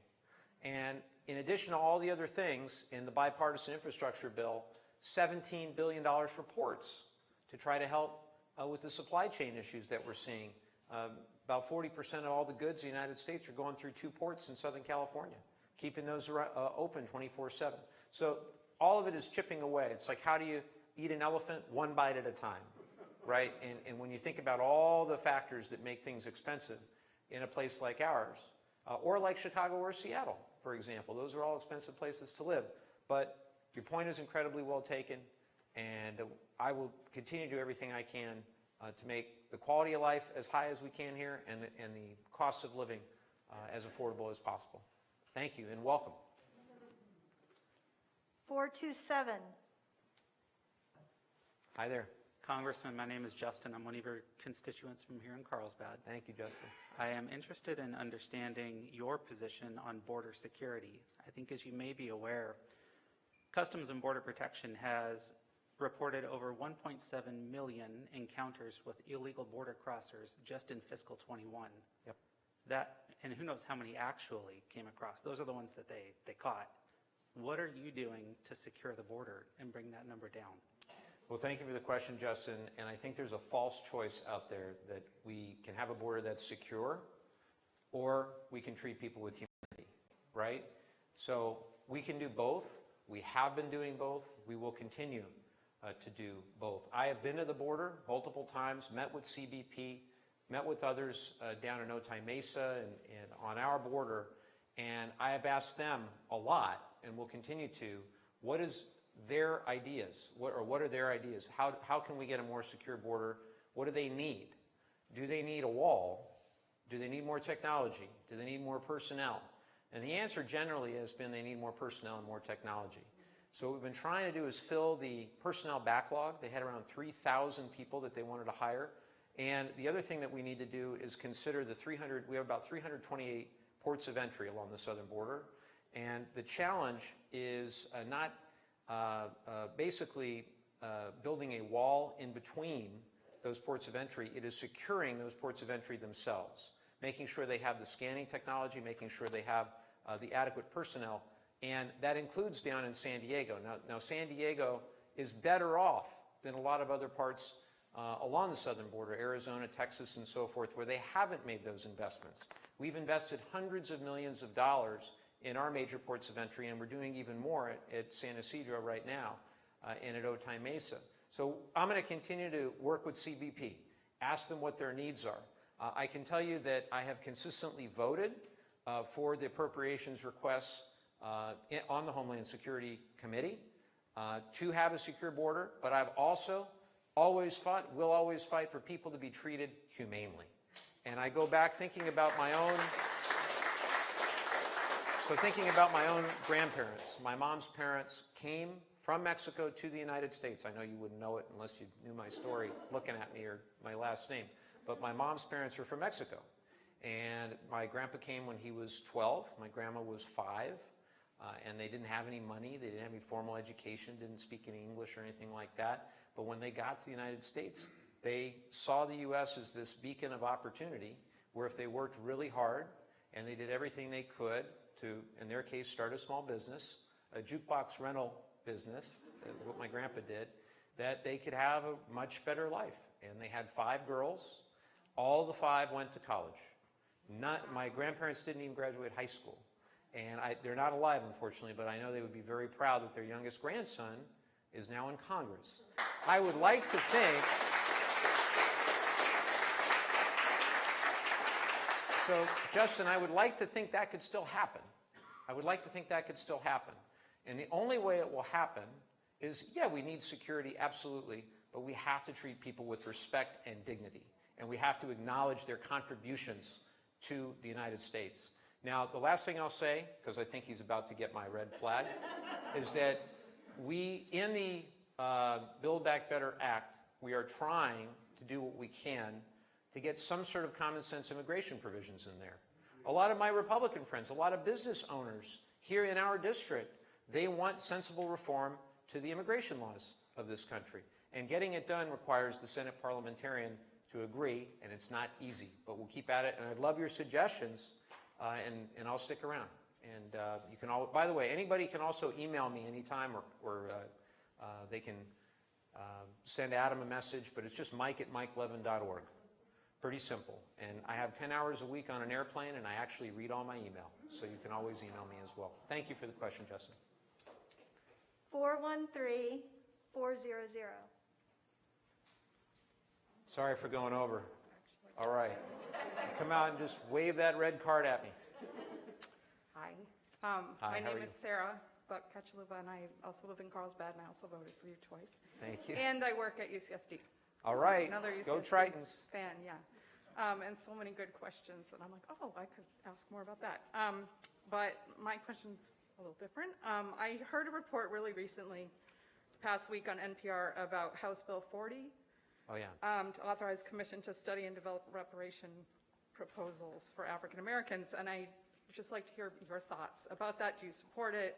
[SPEAKER 1] And in addition to all the other things in the bipartisan infrastructure bill, $17 billion for ports to try to help with the supply chain issues that we're seeing. About 40% of all the goods in the United States are going through 2 ports in Southern California, keeping those open 24/7. So all of it is chipping away. It's like, how do you eat an elephant? One bite at a time, right? And when you think about all the factors that make things expensive in a place like ours, or like Chicago or Seattle, for example, those are all expensive places to live. But your point is incredibly well taken, and I will continue to do everything I can to make the quality of life as high as we can here and the cost of living as affordable as possible. Thank you and welcome.
[SPEAKER 2] 427.
[SPEAKER 1] Hi there.
[SPEAKER 12] Congressman, my name is Justin. I'm one of your constituents from here in Carlsbad.
[SPEAKER 1] Thank you, Justin.
[SPEAKER 12] I am interested in understanding your position on border security. I think, as you may be aware, Customs and Border Protection has reported over 1.7 million encounters with illegal border crossers just in fiscal 21.
[SPEAKER 1] Yep.
[SPEAKER 12] That, and who knows how many actually came across. Those are the ones that they caught. What are you doing to secure the border and bring that number down?
[SPEAKER 1] Well, thank you for the question, Justin. And I think there's a false choice out there that we can have a border that's secure or we can treat people with humanity, right? So we can do both. We have been doing both. We will continue to do both. I have been to the border multiple times, met with CBP, met with others down in Otay Mesa and on our border, and I have asked them a lot, and will continue to, what is their ideas? What are their ideas? How can we get a more secure border? What do they need? Do they need a wall? Do they need more technology? Do they need more personnel? And the answer generally has been they need more personnel and more technology. So what we've been trying to do is fill the personnel backlog. They had around 3,000 people that they wanted to hire. And the other thing that we need to do is consider we have about 328 ports of entry along the southern border. And the challenge is not basically building a wall in between those ports of entry. It is securing those ports of entry themselves, making sure they have the scanning technology, making sure they have the adequate personnel. And that includes down in San Diego. Now San Diego is better off than a lot of other parts along the southern border, Arizona, Texas, and so forth, where they haven't made those investments. We've invested hundreds of millions of dollars in our major ports of entry, and we're doing even more at San Ysidro right now and at Otay Mesa. So I'm going to continue to work with CBP, ask them what their needs are. I can tell you that I have consistently voted for the appropriations requests on the Homeland Security Committee to have a secure border, but I've also always fought, will always fight for people to be treated humanely. And I go back thinking about my own grandparents. My mom's parents came from Mexico to the United States. I know you wouldn't know it unless you knew my story looking at me or my last name. But my mom's parents are from Mexico. And my grandpa came when he was 12. My grandma was 5. And they didn't have any money. They didn't have any formal education, didn't speak any English or anything like that. But when they got to the United States, they saw the U.S. as this beacon of opportunity where if they worked really hard and they did everything they could to, in their case, start a small business, a jukebox rental business, what my grandpa did, that they could have a much better life. And they had 5 girls. All the 5 went to college. My grandparents didn't even graduate high school. And they're not alive, unfortunately, but I know they would be very proud that their youngest grandson is now in Congress. I would like to think, so Justin, I would like to think that could still happen. I would like to think that could still happen. And the only way it will happen is, yeah, we need security, absolutely, but we have to treat people with respect and dignity. And we have to acknowledge their contributions to the United States. Now, the last thing I'll say, because I think he's about to get my red flag, is that we, in the Build Back Better Act, we are trying to do what we can to get some sort of common sense immigration provisions in there. a lot of my Republican friends, a lot of business owners here in our district, they want sensible reform to the immigration laws of this country. And getting it done requires the Senate parliamentarian to agree, and it's not easy, but we'll keep at it. And I'd love your suggestions, and I'll stick around. And you can all, by the way, anybody can also email me anytime, or they can send Adam a message, but it's just mike@mikelevin.org. Pretty simple. And I have 10 hours a week on an airplane, and I actually read all my email. So you can always email me as well. Thank you for the question, Justin.
[SPEAKER 2] 413400.
[SPEAKER 1] Sorry for going over. All right. Come out and just wave that red card at me.
[SPEAKER 13] Hi.
[SPEAKER 1] Hi,
[SPEAKER 13] My
[SPEAKER 1] how are
[SPEAKER 13] name
[SPEAKER 1] you?
[SPEAKER 13] is Sarah Buck-Kachaluba, and I also live in Carlsbad, and I also voted for you twice.
[SPEAKER 1] Thank you.
[SPEAKER 13] And I work at UCSD.
[SPEAKER 1] All right.
[SPEAKER 13] Another UCSD
[SPEAKER 1] Go Tritons.
[SPEAKER 13] fan, yeah. And so many good questions, and I'm like, oh, I could ask more about that. But my question's a little different. I heard a report really recently, past week on NPR, about House Bill 40,
[SPEAKER 1] Oh, yeah.
[SPEAKER 13] to authorize commission to study and develop reparation proposals for African Americans. And I'd just like to hear your thoughts about that. Do you support it?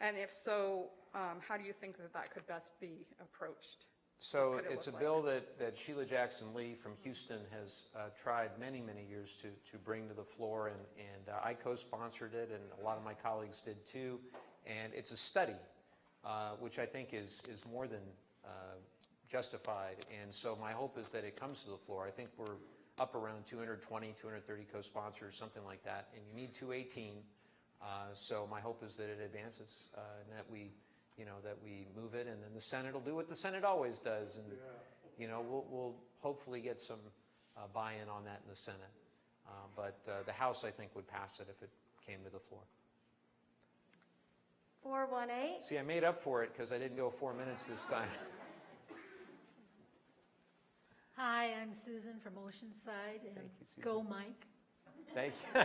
[SPEAKER 13] And if so, how do you think that that could best be approached?
[SPEAKER 1] So
[SPEAKER 13] What could it
[SPEAKER 1] it's a
[SPEAKER 13] look
[SPEAKER 1] bill that Sheila Jackson Lee from Houston has tried many, many years to bring to the floor, and I co-sponsored it, and a lot of my colleagues did too. And it's a study, which I think is more than justified. And so my hope is that it comes to the floor. I think we're up around 220, 230 co-sponsors, something like that, and you need 218. So my hope is that it advances and that we move it, and then the Senate will do what the Senate always does, and we'll hopefully get some buy-in on that in the Senate. But the House, I think, would pass it if it came to the floor.
[SPEAKER 2] 418.
[SPEAKER 1] See, I made up for it because I didn't go 4 minutes this time.
[SPEAKER 14] Hi, I'm Susan from Oceanside, and
[SPEAKER 1] Thank you, Susan.
[SPEAKER 14] go Mike.
[SPEAKER 1] Thank you.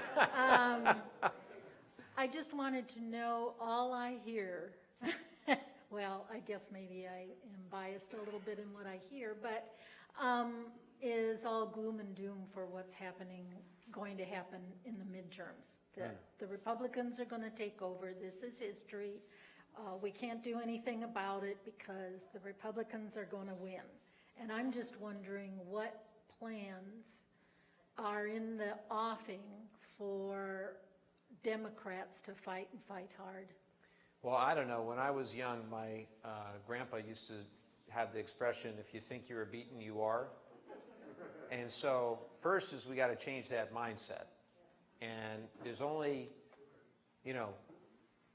[SPEAKER 14] I just wanted to know, all I hear, well, I guess maybe I am biased a little bit in what I hear, but is all gloom and doom for what's going to happen in the midterms. The Republicans are going to take over. This is history. We can't do anything about it because the Republicans are going to win. And I'm just wondering what plans are in the offing for Democrats to fight and fight hard.
[SPEAKER 1] Well, I don't know. When I was young, my grandpa used to have the expression, if you think you're beaten, you are. And so first is we got to change that mindset. And there's only,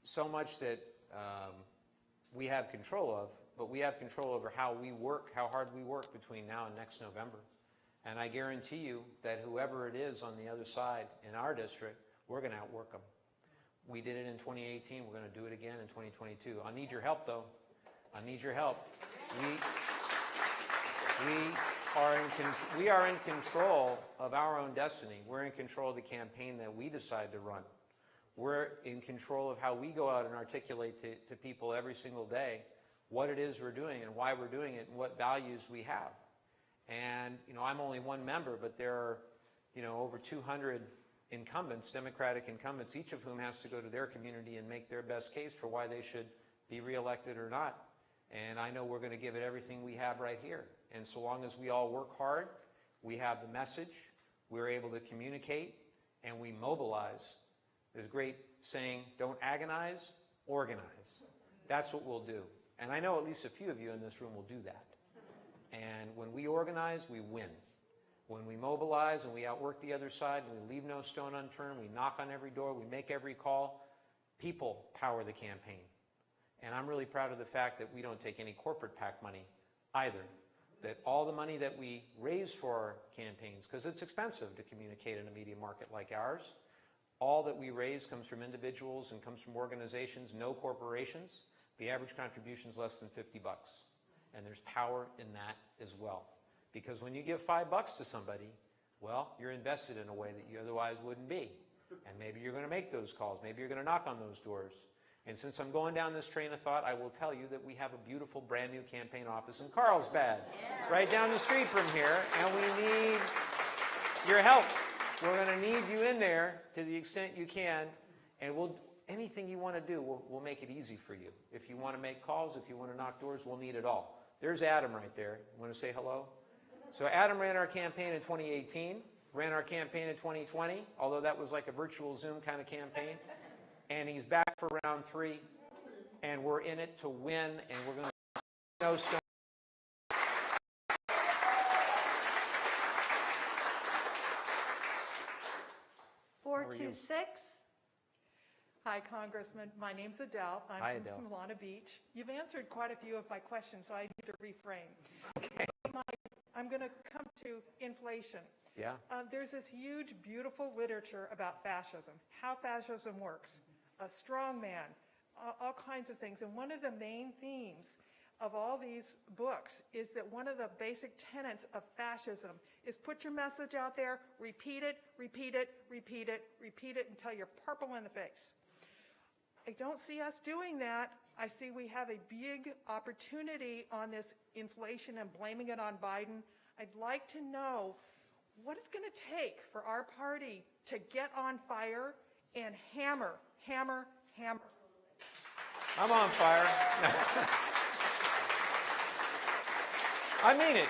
[SPEAKER 1] so much that we have control of, but we have control over how we work, how hard we work between now and next November. And I guarantee you that whoever it is on the other side in our district, we're going to outwork them. We did it in 2018. We're going to do it again in 2022. I need your help, though. I need your help. We are in control of our own destiny. We're in control of the campaign that we decide to run. We're in control of how we go out and articulate to people every single day what it is we're doing and why we're doing it and what values we have. And, I'm only one member, but there are, over 200 incumbents, Democratic incumbents, each of whom has to go to their community and make their best case for why they should be reelected or not. And I know we're going to give it everything we have right here. And so long as we all work hard, we have the message, we're able to communicate, and we mobilize. There's a great saying, don't agonize, organize. That's what we'll do. And I know at least a few of you in this room will do that. And when we organize, we win. When we mobilize and we outwork the other side, and we leave no stone unturned, we knock on every door, we make every call, people power the campaign. And I'm really proud of the fact that we don't take any corporate PAC money either. That all the money that we raise for our campaigns, because it's expensive to communicate in a media market like ours, all that we raise comes from individuals and comes from organizations, no corporations. The average contribution is less than $50. And there's power in that as well. Because when you give $5 to somebody, well, you're invested in a way that you otherwise wouldn't be. And maybe you're going to make those calls. Maybe you're going to knock on those doors. And since I'm going down this train of thought, I will tell you that we have a beautiful brand new campaign office in Carlsbad. It's right down the street from here, and we need your help. we're going to need you in there to the extent you can, and anything you want to do, we'll make it easy for you. If you want to make calls, if you want to knock doors, we'll need it all. There's Adam right there. You want to say hello? So Adam ran our campaign in 2018, ran our campaign in 2020, although that was like a virtual Zoom kind of campaign. And he's back for round 3, and we're in it to win, and we're going to no stone.
[SPEAKER 2] 426.
[SPEAKER 15] Hi, Congressman. My name's Adele. I'm
[SPEAKER 1] Hi,
[SPEAKER 15] from
[SPEAKER 1] Adele.
[SPEAKER 15] Solana Beach. You've answered quite a few of my questions, so I need to reframe.
[SPEAKER 1] Okay.
[SPEAKER 15] I'm going to come to inflation.
[SPEAKER 1] Yeah.
[SPEAKER 15] There's this huge, beautiful literature about fascism, how fascism works, a strong man, all kinds of things. And one of the main themes of all these books is that one of the basic tenets of fascism is put your message out there, repeat it, repeat it, repeat it, repeat it until you're purple in the face. I don't see us doing that. I see we have a big opportunity on this inflation and blaming it on Biden. I'd like to know what it's going to take for our party to get on fire and hammer, hammer, hammer.
[SPEAKER 1] I'm on fire. I mean it.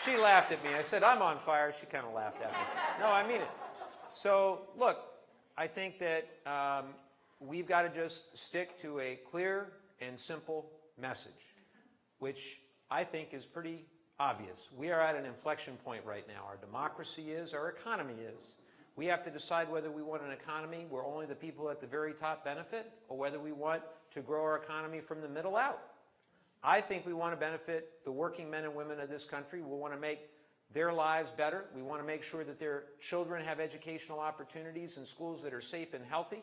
[SPEAKER 1] She laughed at me. I said, I'm on fire. She kind of laughed at me. No, I mean it. So, look, I think that we've got to just stick to a clear and simple message, which I think is pretty obvious. We are at an inflection point right now. Our democracy is, our economy is. We have to decide whether we want an economy where only the people at the very top benefit, or whether we want to grow our economy from the middle out. I think we want to benefit the working men and women of this country. We want to make their lives better. We want to make sure that their children have educational opportunities in schools that are safe and healthy.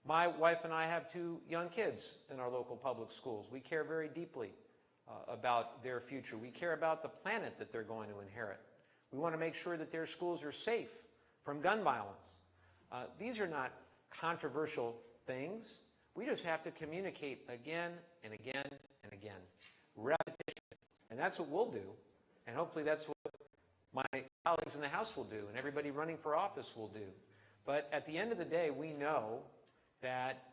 [SPEAKER 1] My wife and I have 2 young kids in our local public schools. We care very deeply about their future. We care about the planet that they're going to inherit. We want to make sure that their schools are safe from gun violence. These are not controversial things. We just have to communicate again and again and again. Repetition. And that's what we'll do. And hopefully that's what my colleagues in the House will do and everybody running for office will do. But at the end of the day, we know that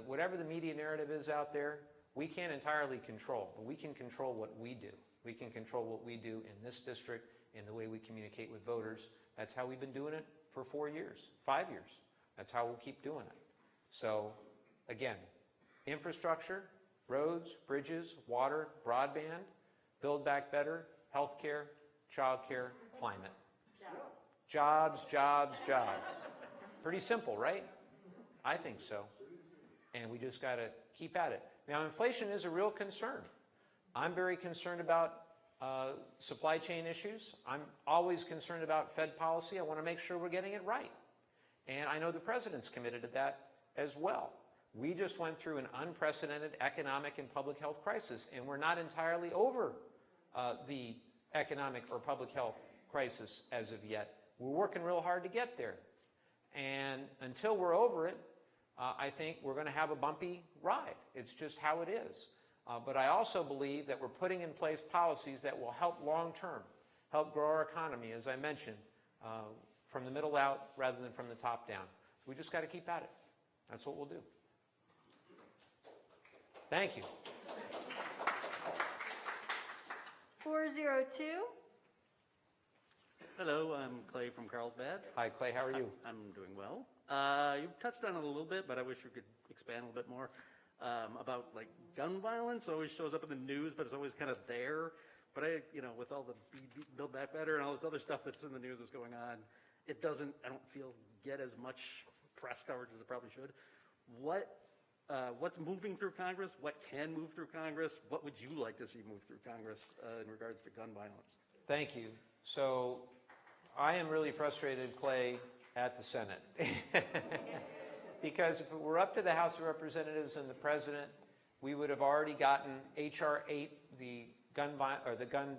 [SPEAKER 1] whatever the media narrative is out there, we can't entirely control, but we can control what we do. We can control what we do in this district, in the way we communicate with voters. That's how we've been doing it for 4 years, 5 years. That's how we'll keep doing it. So, again, infrastructure, roads, bridges, water, broadband, build back better, healthcare, childcare, climate. Jobs, jobs, jobs. Pretty simple, right? I think so. And we just got to keep at it. Now, inflation is a real concern. I'm very concerned about supply chain issues. I'm always concerned about Fed policy. I want to make sure we're getting it right. And I know the president's committed to that as well. We just went through an unprecedented economic and public health crisis, and we're not entirely over the economic or public health crisis as of yet. We're working real hard to get there. And until we're over it, I think we're going to have a bumpy ride. It's just how it is. But I also believe that we're putting in place policies that will help long-term, help grow our economy, as I mentioned, from the middle out rather than from the top down. We just got to keep at it. That's what we'll do. Thank you.
[SPEAKER 2] 402.
[SPEAKER 16] Hello, I'm Clay from Carlsbad.
[SPEAKER 1] Hi, Clay. How are you?
[SPEAKER 16] I'm doing well. You've touched on it a little bit, but I wish you could expand a little bit more about like gun violence. Always shows up in the news, but it's always kind of there. But with all the Build Back Better and all this other stuff that's in the news that's going on, it doesn't, I don't feel, get as much press coverage as it probably should. What's moving through Congress? What can move through Congress? What would you like to see move through Congress in regards to gun violence?
[SPEAKER 1] Thank you. So I am really frustrated, Clay, at the Senate. Because if it were up to the House of Representatives and the President, we would have already gotten H.R. 8, the gun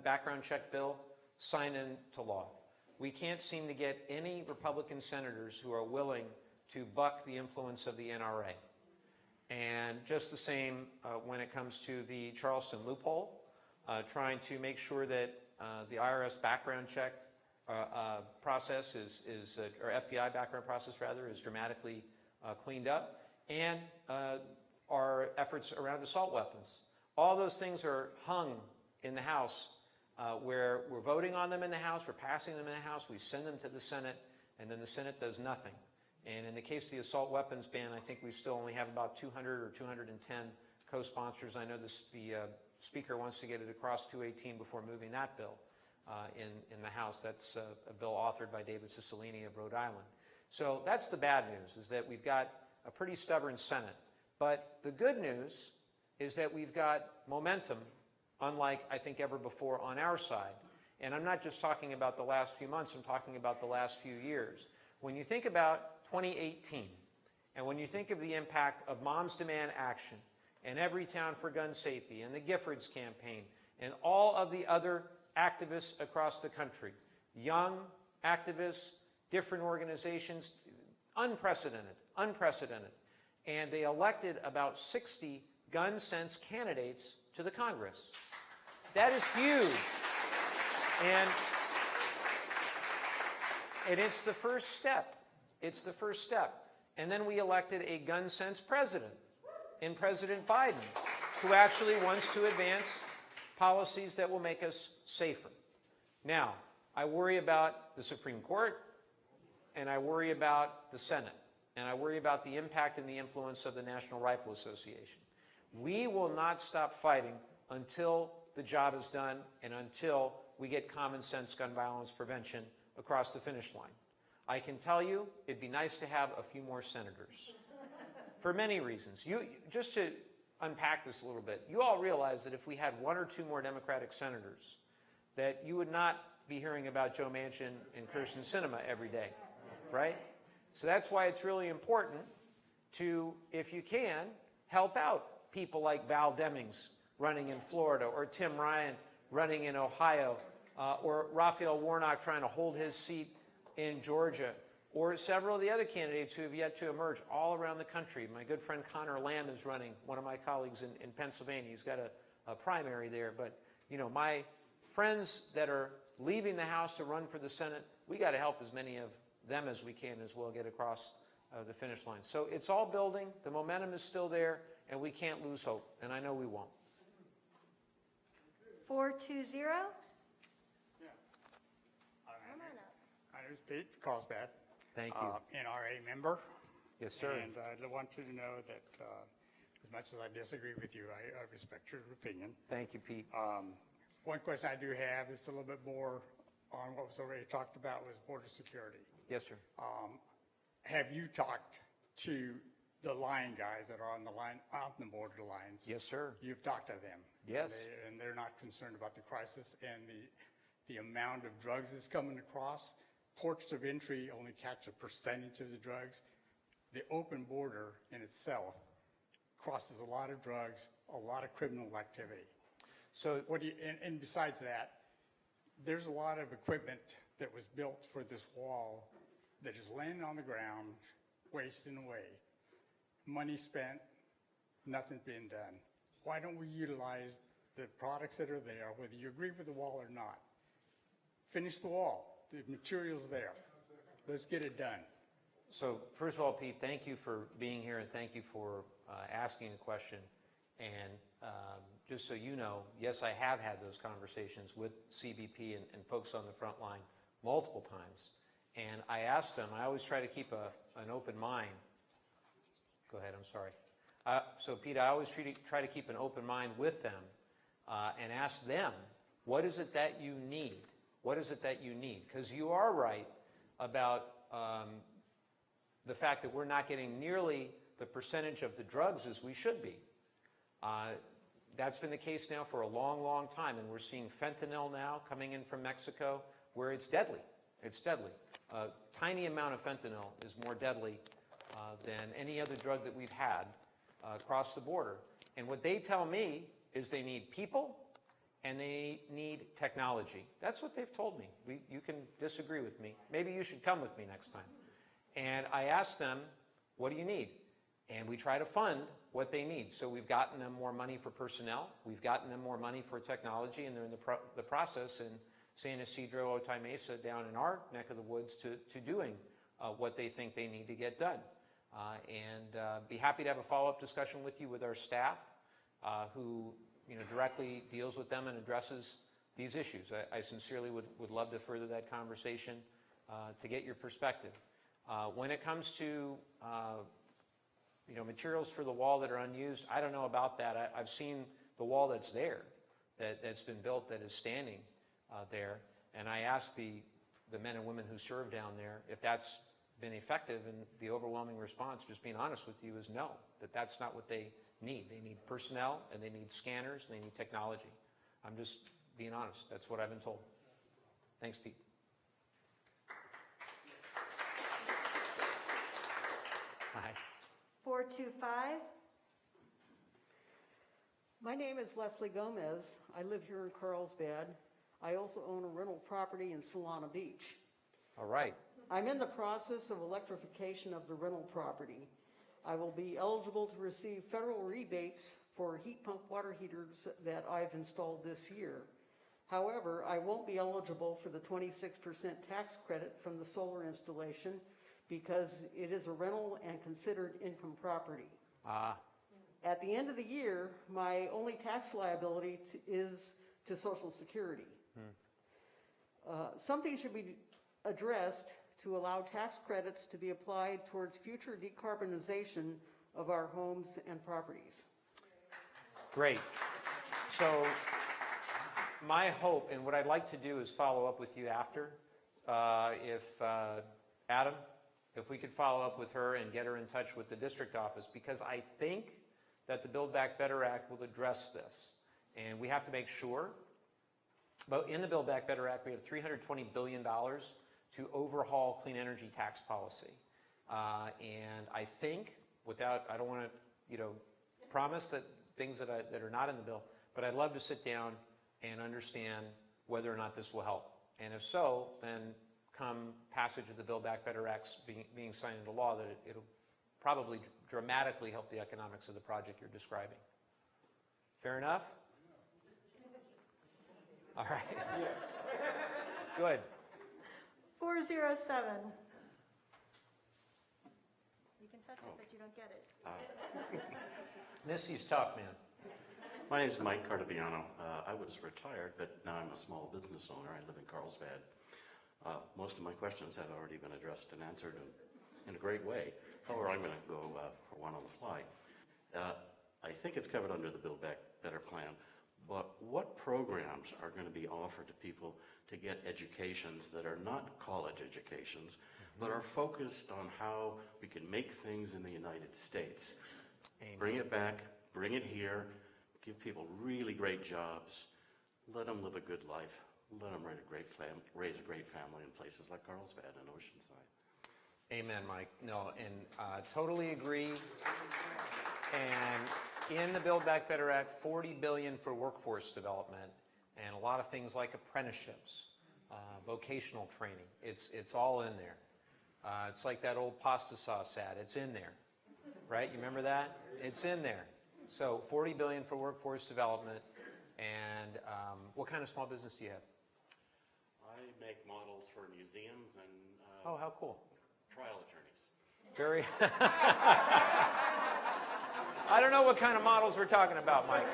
[SPEAKER 1] background check bill, signed into law. We can't seem to get any Republican senators who are willing to buck the influence of the NRA. And just the same when it comes to the Charleston loophole, trying to make sure that the IRS background check process or FBI background process rather, is dramatically cleaned up, and our efforts around assault weapons. All those things are hung in the House, where we're voting on them in the House, we're passing them in the House, we send them to the Senate, and then the Senate does nothing. And in the case of the assault weapons ban, I think we still only have about 200 or 210 co-sponsors. I know the Speaker wants to get it across 218 before moving that bill in the House. That's a bill authored by David Cicilline of Rhode Island. So that's the bad news, is that we've got a pretty stubborn Senate. But the good news is that we've got momentum, unlike I think ever before on our side. And I'm not just talking about the last few months, I'm talking about the last few years. When you think about 2018, and when you think of the impact of Moms Demand Action, and Every Town for Gun Safety, and the Giffords campaign, and all of the other activists across the country, young activists, different organizations, unprecedented. And they elected about 60 gun sense candidates to the Congress. That is huge. And it's the first step. It's the first step. And then we elected a gun sense president in President Biden, who actually wants to advance policies that will make us safer. Now, I worry about the Supreme Court, and I worry about the Senate, and I worry about the impact and the influence of the National Rifle Association. We will not stop fighting until the job is done and until we get common sense gun violence prevention across the finish line. I can tell you it'd be nice to have a few more senators for many reasons. Just to unpack this a little bit, you all realize that if we had one or two more Democratic senators, that you would not be hearing about Joe Manchin and Kyrsten Sinema every day, right? So that's why it's really important to, if you can, help out people like Val Demings running in Florida, or Tim Ryan running in Ohio, or Raphael Warnock trying to hold his seat in Georgia, or several of the other candidates who have yet to emerge all around the country. My good friend Connor Lamb is running, one of my colleagues in Pennsylvania. He's got a primary there. But, you know, my friends that are leaving the House to run for the Senate, we got to help as many of them as we can as well get across the finish line. So it's all building. The momentum is still there, and we can't lose hope, and I know we won't.
[SPEAKER 2] 420.
[SPEAKER 17] Yeah. My name is Pete Carlsbad.
[SPEAKER 1] Thank you.
[SPEAKER 17] NRA member.
[SPEAKER 1] Yes, sir.
[SPEAKER 17] And I want you to know that as much as I disagree with you, I respect your opinion.
[SPEAKER 1] Thank you, Pete.
[SPEAKER 17] One question I do have is a little bit more on what was already talked about, was border security.
[SPEAKER 1] Yes, sir.
[SPEAKER 17] Have you talked to the line guys that are on the line, on the border lines?
[SPEAKER 1] Yes, sir.
[SPEAKER 17] You've talked to them.
[SPEAKER 1] Yes.
[SPEAKER 17] And they're not concerned about the crisis and the amount of drugs that's coming across. Ports of entry only catch a percentage of the drugs. The open border in itself crosses a lot of drugs, a lot of criminal activity.
[SPEAKER 1] So
[SPEAKER 17] what do you, and besides that, there's a lot of equipment that was built for this wall that is laying on the ground, wasting away. Money spent, nothing's being done. Why don't we utilize the products that are there, whether you agree with the wall or not? Finish the wall. The material's there. Let's get it done.
[SPEAKER 1] So first of all, Pete, thank you for being here, and thank you for asking a question. And just so you know, yes, I have had those conversations with CBP and folks on the front line multiple times. And I asked them, I always try to keep an open mind. Go ahead, I'm sorry. So Pete, I always try to keep an open mind with them and ask them, what is it that you need? What is it that you need? Because you are right about the fact that we're not getting nearly the percentage of the drugs as we should be. That's been the case now for a long, long time, and we're seeing fentanyl now coming in from Mexico, where it's deadly. It's deadly. A tiny amount of fentanyl is more deadly than any other drug that we've had across the border. And what they tell me is they need people and they need technology. That's what they've told me. You can disagree with me. Maybe you should come with me next time. And I asked them, what do you need? And we try to fund what they need. So we've gotten them more money for personnel. We've gotten them more money for technology, and they're in the process. And San Ysidro, Otay Mesa down in our neck of the woods to doing what they think they need to get done. And be happy to have a follow-up discussion with you with our staff who directly deals with them and addresses these issues. I sincerely would love to further that conversation to get your perspective. When it comes to materials for the wall that are unused, I don't know about that. I've seen the wall that's there, that's been built, that is standing there, and I asked the men and women who serve down there if that's been effective, and the overwhelming response, just being honest with you, is no, that's not what they need. They need personnel, and they need scanners, and they need technology. I'm just being honest. That's what I've been told. Thanks, Pete. Hi.
[SPEAKER 2] 425.
[SPEAKER 18] My name is Leslie Gomez. I live here in Carlsbad. I also own a rental property in Solana Beach.
[SPEAKER 1] All right.
[SPEAKER 18] I'm in the process of electrification of the rental property. I will be eligible to receive federal rebates for heat pump water heaters that I've installed this year. However, I won't be eligible for the 26% tax credit from the solar installation because it is a rental and considered income property. At the end of the year, my only tax liability is to Social Security. Something should be addressed to allow tax credits to be applied towards future decarbonization of our homes and properties.
[SPEAKER 1] Great. So my hope, and what I'd like to do is follow up with you after. Adam, if we could follow up with her and get her in touch with the district office, because I think that the Build Back Better Act will address this. And we have to make sure. But in the Build Back Better Act, we have $320 billion to overhaul clean energy tax policy. And I think, I don't want to, promise that things that are not in the bill, but I'd love to sit down and understand whether or not this will help. And if so, then come passage of the Build Back Better Act being signed into law, that it'll probably dramatically help the economics of the project you're describing. Fair enough? All right. Good.
[SPEAKER 2] 407. You can touch it, but you don't get it.
[SPEAKER 1] Misty's tough, man.
[SPEAKER 19] My name is Mike Cardaviano. I was retired, but now I'm a small business owner. I live in Carlsbad. Most of my questions have already been addressed and answered in a great way. However, I'm going to go for one on the fly. I think it's covered under the Build Back Better plan, but what programs are going to be offered to people to get educations that are not college educations, but are focused on how we can make things in the United States?
[SPEAKER 1] Amen.
[SPEAKER 19] Bring it back, bring it here, give people really great jobs, let them live a good life, let them raise a great family in places like Carlsbad and Oceanside.
[SPEAKER 1] Amen, Mike. No, and totally agree. And in the Build Back Better Act, $40 billion for workforce development, and a lot of things like apprenticeships, vocational training. It's all in there. It's like that old pasta sauce ad. It's in there, right? You remember that? It's in there. So $40 billion for workforce development. And what kind of small business do you have?
[SPEAKER 19] I make models for museums and
[SPEAKER 1] oh, how cool.
[SPEAKER 19] Trial attorneys.
[SPEAKER 1] Very. I don't know what kind of models we're talking about, Mike.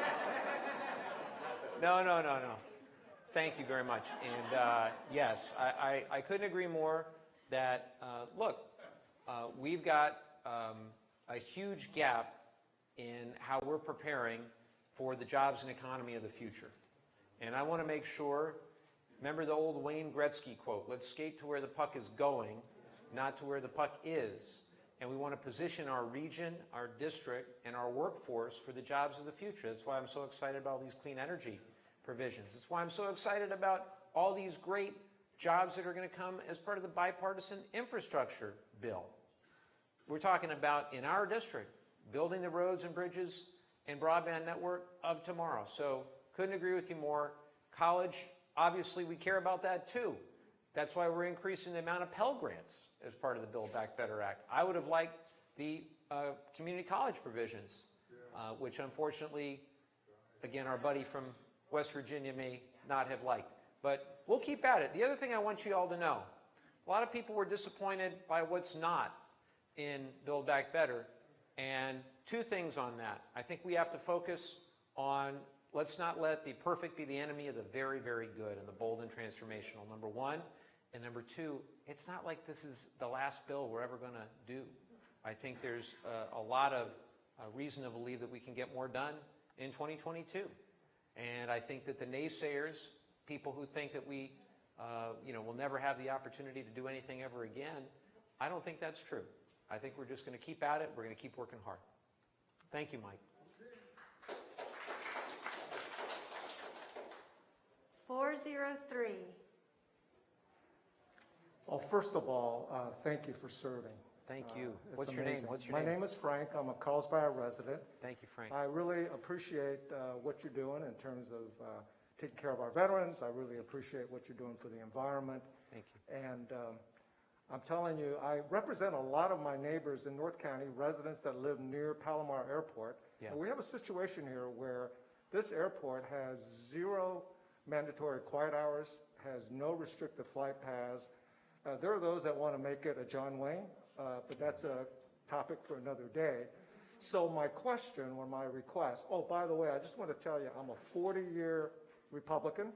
[SPEAKER 1] No. Thank you very much. And yes, I couldn't agree more that, look, we've got a huge gap in how we're preparing for the jobs and economy of the future. And I want to make sure, remember the old Wayne Gretzky quote, let's skate to where the puck is going, not to where the puck is. And we want to position our region, our district, and our workforce for the jobs of the future. That's why I'm so excited about all these clean energy provisions. That's why I'm so excited about all these great jobs that are going to come as part of the bipartisan infrastructure bill. We're talking about, in our district, building the roads and bridges and broadband network of tomorrow. So couldn't agree with you more. College, obviously we care about that too. That's why we're increasing the amount of Pell Grants as part of the Build Back Better Act. I would have liked the community college provisions, which unfortunately, again, our buddy from West Virginia may not have liked. But we'll keep at it. The other thing I want you all to know, a lot of people were disappointed by what's not in Build Back Better. And two things on that. I think we have to focus on, let's not let the perfect be the enemy of the very, very good and the bold and transformational, number one. And number two, it's not like this is the last bill we're ever going to do. I think there's a lot of reason to believe that we can get more done in 2022. And I think that the naysayers, people who think that we will never have the opportunity to do anything ever again, I don't think that's true. I think we're just going to keep at it. We're going to keep working hard. Thank you, Mike.
[SPEAKER 2] 403.
[SPEAKER 20] Well, first of all, thank you for serving.
[SPEAKER 1] Thank you.
[SPEAKER 20] It's
[SPEAKER 1] What's your name?
[SPEAKER 20] amazing.
[SPEAKER 1] What's your
[SPEAKER 20] My
[SPEAKER 1] name?
[SPEAKER 20] name is Frank. I'm a Carlsbad resident.
[SPEAKER 1] Thank you, Frank.
[SPEAKER 20] I really appreciate what you're doing in terms of taking care of our veterans. I really appreciate what you're doing for the environment.
[SPEAKER 1] Thank you.
[SPEAKER 20] And I'm telling you, I represent a lot of my neighbors in North County, residents that live near Palomar Airport.
[SPEAKER 1] Yeah.
[SPEAKER 20] And we have a situation here where this airport has 0 mandatory quiet hours, has no restricted flight paths. There are those that want to make it a John Wayne, but that's a topic for another day. So my question or my request, oh, by the way, I just want to tell you, I'm a 40-year Republican.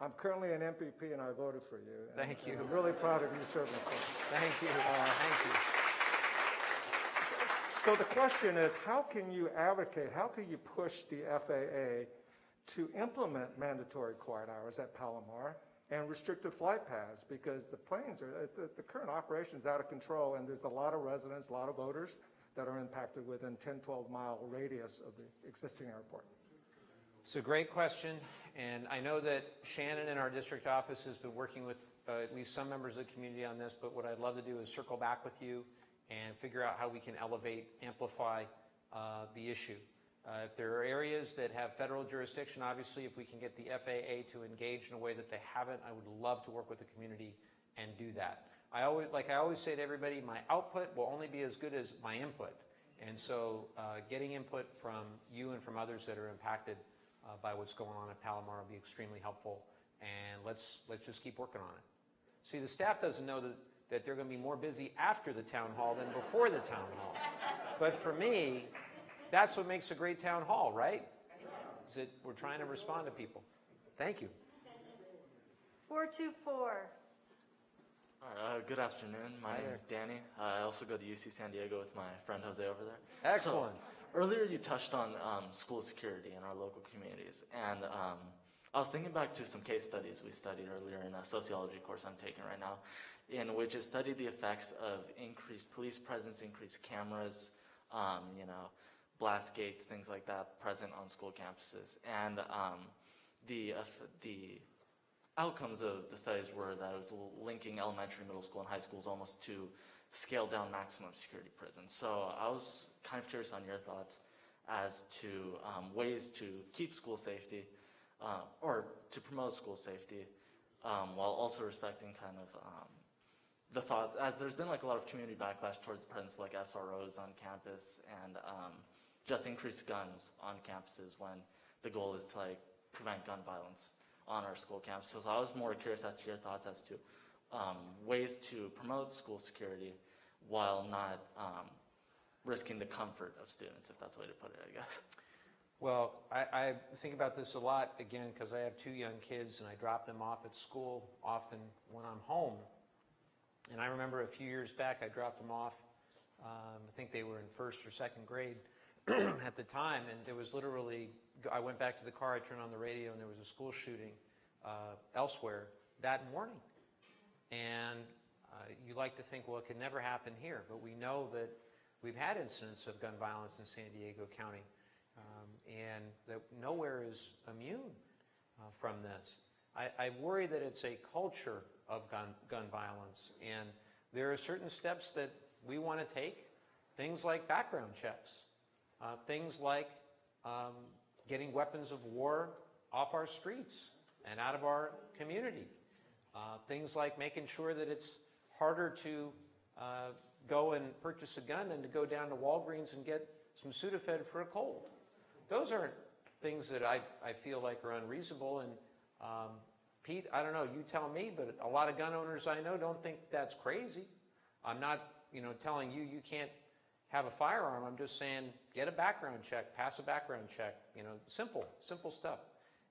[SPEAKER 20] I'm currently an MPP and I voted for you.
[SPEAKER 1] Thank you.
[SPEAKER 20] I'm really proud of you serving for me.
[SPEAKER 1] Thank you. Thank you.
[SPEAKER 20] So the question is, how can you advocate, how can you push the FAA to implement mandatory quiet hours at Palomar and restricted flight paths? Because the planes are, the current operation is out of control and there's a lot of residents, a lot of voters that are impacted within 10, 12-mile radius of the existing airport.
[SPEAKER 1] It's a great question, and I know that Shannon in our district office has been working with at least some members of the community on this, but what I'd love to do is circle back with you and figure out how we can elevate, amplify the issue. If there are areas that have federal jurisdiction, obviously if we can get the FAA to engage in a way that they haven't, I would love to work with the community and do that. I always say to everybody, my output will only be as good as my input. And so getting input from you and from others that are impacted by what's going on at Palomar will be extremely helpful, and let's just keep working on it. See, the staff doesn't know that they're going to be more busy after the town hall than before the town hall. But for me, that's what makes a great town hall, right? Is that we're trying to respond to people. Thank you.
[SPEAKER 2] 424.
[SPEAKER 21] Good afternoon. My name is Danny. I also go to UC San Diego with my friend Jose over there.
[SPEAKER 1] Excellent.
[SPEAKER 21] So, earlier you touched on school security in our local communities, and I was thinking back to some case studies we studied earlier in a sociology course I'm taking right now, in which it studied the effects of increased police presence, increased cameras, blast gates, things like that present on school campuses. And the outcomes of the studies were that it was linking elementary, middle school, and high schools almost to scale down maximum security prisons. So I was kind of curious on your thoughts as to ways to keep school safety or to promote school safety while also respecting kind of the thoughts, as there's been like a lot of community backlash towards the presence of like SROs on campus and just increased guns on campuses when the goal is to like prevent gun violence on our school campuses. So I was more curious as to your thoughts as to ways to promote school security while not risking the comfort of students, if that's the way to put it, I guess.
[SPEAKER 1] Well, I think about this a lot, again, because I have 2 young kids and I drop them off at school often when I'm home. And I remember a few years back I dropped them off, I think they were in 1st or 2nd grade at the time, and there was literally, I went back to the car, I turned on the radio, and there was a school shooting elsewhere that morning. And you like to think, well, it could never happen here, but we know that we've had incidents of gun violence in San Diego County, and that nowhere is immune from this. I worry that it's a culture of gun violence, and there are certain steps that we want to take, things like background checks, things like getting weapons of war off our streets and out of our community, things like making sure that it's harder to go and purchase a gun than to go down to Walgreens and get some Sudafed for a cold. Those aren't things that I feel like are unreasonable, and Pete, I don't know, you tell me, but a lot of gun owners I know don't think that's crazy. I'm not, telling you can't have a firearm. I'm just saying get a background check, pass a background check, simple stuff.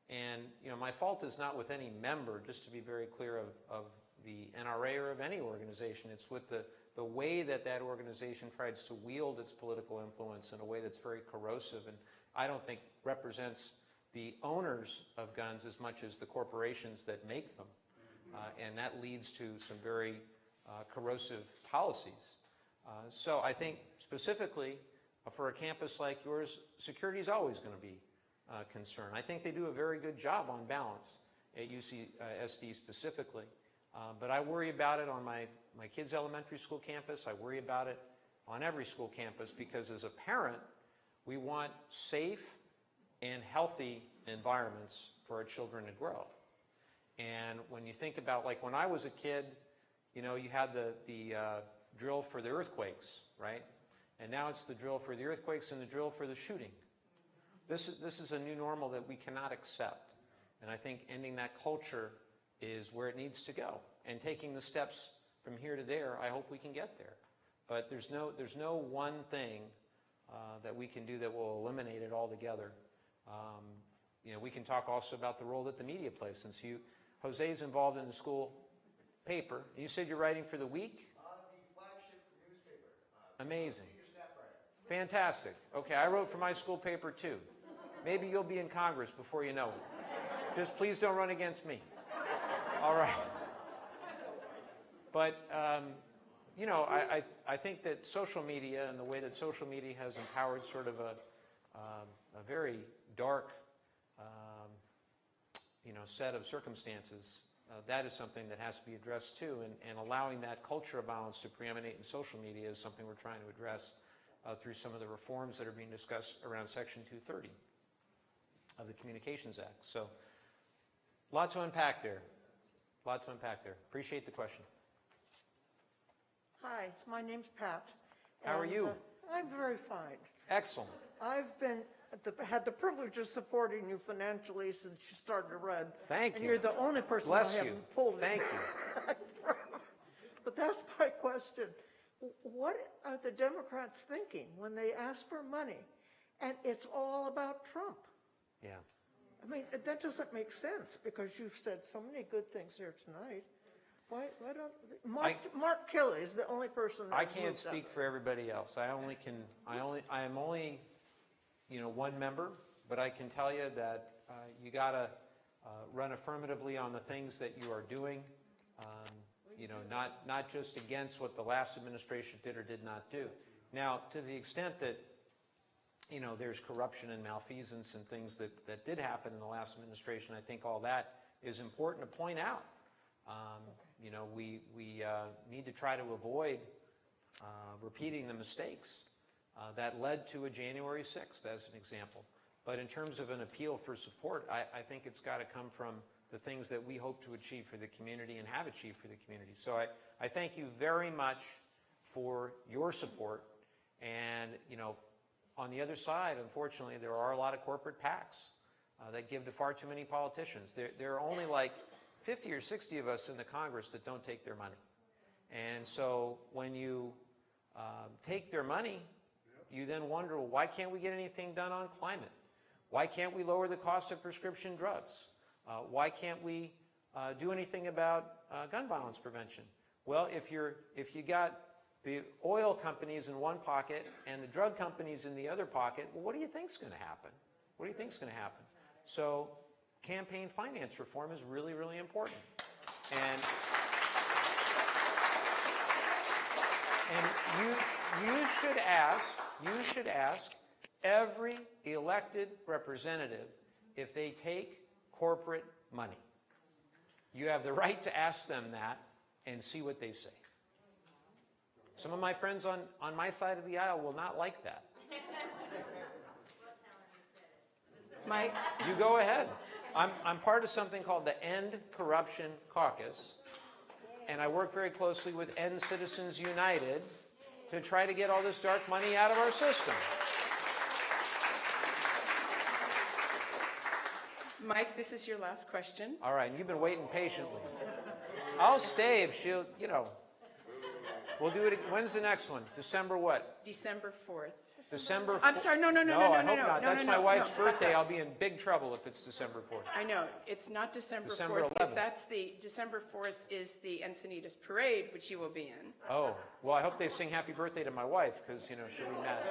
[SPEAKER 1] And, my fault is not with any member, just to be very clear, of the NRA or of any organization. It's with the way that organization tries to wield its political influence in a way that's very corrosive and I don't think represents the owners of guns as much as the corporations that make them. And that leads to some very corrosive policies. So I think specifically for a campus like yours, security is always going to be a concern. I think they do a very good job on balance at UCSD specifically. But I worry about it on my kids' elementary school campus. I worry about it on every school campus because as a parent, we want safe and healthy environments for our children to grow. And when you think about, like when I was a kid, you had the drill for the earthquakes, right? And now it's the drill for the earthquakes and the drill for the shooting. This is a new normal that we cannot accept. And I think ending that culture is where it needs to go. And taking the steps from here to there, I hope we can get there. But there's no one thing that we can do that will eliminate it altogether. We can talk also about the role that the media plays. Since Jose's involved in the school paper. You said you're writing for the Week?
[SPEAKER 7] The flagship newspaper.
[SPEAKER 1] Amazing. Fantastic. Okay, I wrote for my school paper too. Maybe you'll be in Congress before you know it. Just please don't run against me. All right. But, I think that social media and the way that social media has empowered sort of a very dark, set of circumstances, that is something that has to be addressed too. And allowing that culture of violence to preeminate in social media is something we're trying to address through some of the reforms that are being discussed around Section 230 of the Communications Act. So, a lot to unpack there. Appreciate the question.
[SPEAKER 3] Hi, my name's Pat.
[SPEAKER 1] How are you?
[SPEAKER 3] I'm very fine.
[SPEAKER 1] Excellent.
[SPEAKER 3] I've had the privilege of supporting you financially since you started to run.
[SPEAKER 1] Thank
[SPEAKER 3] and
[SPEAKER 1] you.
[SPEAKER 3] You're the only person
[SPEAKER 1] Bless
[SPEAKER 3] I
[SPEAKER 1] you.
[SPEAKER 3] haven't pulled.
[SPEAKER 1] Thank you.
[SPEAKER 3] But that's my question. What are the Democrats thinking when they ask for money and it's all about Trump?
[SPEAKER 1] Yeah.
[SPEAKER 3] I mean, that doesn't make sense because you've said so many good things here tonight. Why don't Mark Kelly is the only person that
[SPEAKER 1] I can't speak for everybody else. I am only one member, but I can tell you that you got to run affirmatively on the things that you are doing. Not just against what the last administration did or did not do. Now, to the extent that there's corruption and malfeasance and things that did happen in the last administration, I think all that is important to point out. We need to try to avoid repeating the mistakes that led to a January 6th, as an example. But in terms of an appeal for support, I think it's got to come from the things that we hope to achieve for the community and have achieved for the community. So I thank you very much for your support. And, on the other side, unfortunately, there are a lot of corporate PACs that give to far too many politicians. There are only like 50 or 60 of us in the Congress that don't take their money. And so when you take their money, you then wonder, well, why can't we get anything done on climate? Why can't we lower the cost of prescription drugs? Why can't we do anything about gun violence prevention? Well, if you got the oil companies in one pocket and the drug companies in the other pocket, well, what do you think's going to happen? What do you think's going to happen? So campaign finance reform is really, really important. And you should ask every elected representative if they take corporate money. You have the right to ask them that and see what they say. Some of my friends on my side of the aisle will not like that.
[SPEAKER 5] Mike?
[SPEAKER 1] You go ahead. I'm part of something called the End Corruption Caucus, and I work very closely with End Citizens United to try to get all this dark money out of our system.
[SPEAKER 5] Mike, this is your last question.
[SPEAKER 1] All right, and you've been waiting patiently. I'll stay if she'll, we'll do it. When's the next one? December what?
[SPEAKER 5] December 4th.
[SPEAKER 1] December 4th.
[SPEAKER 5] I'm sorry, no,
[SPEAKER 1] I hope not.
[SPEAKER 5] no,
[SPEAKER 1] That's
[SPEAKER 5] no,
[SPEAKER 1] my
[SPEAKER 5] no,
[SPEAKER 1] wife's
[SPEAKER 5] no, stop
[SPEAKER 1] birthday.
[SPEAKER 5] that.
[SPEAKER 1] I'll be in big trouble if it's December 4th.
[SPEAKER 5] I know, it's not December 4th.
[SPEAKER 1] December
[SPEAKER 5] because
[SPEAKER 1] 11th.
[SPEAKER 5] That's the, December 4th is the Encinitas Parade, which you will be in.
[SPEAKER 1] Oh, well, I hope they sing happy birthday to my wife, because, she'll be mad.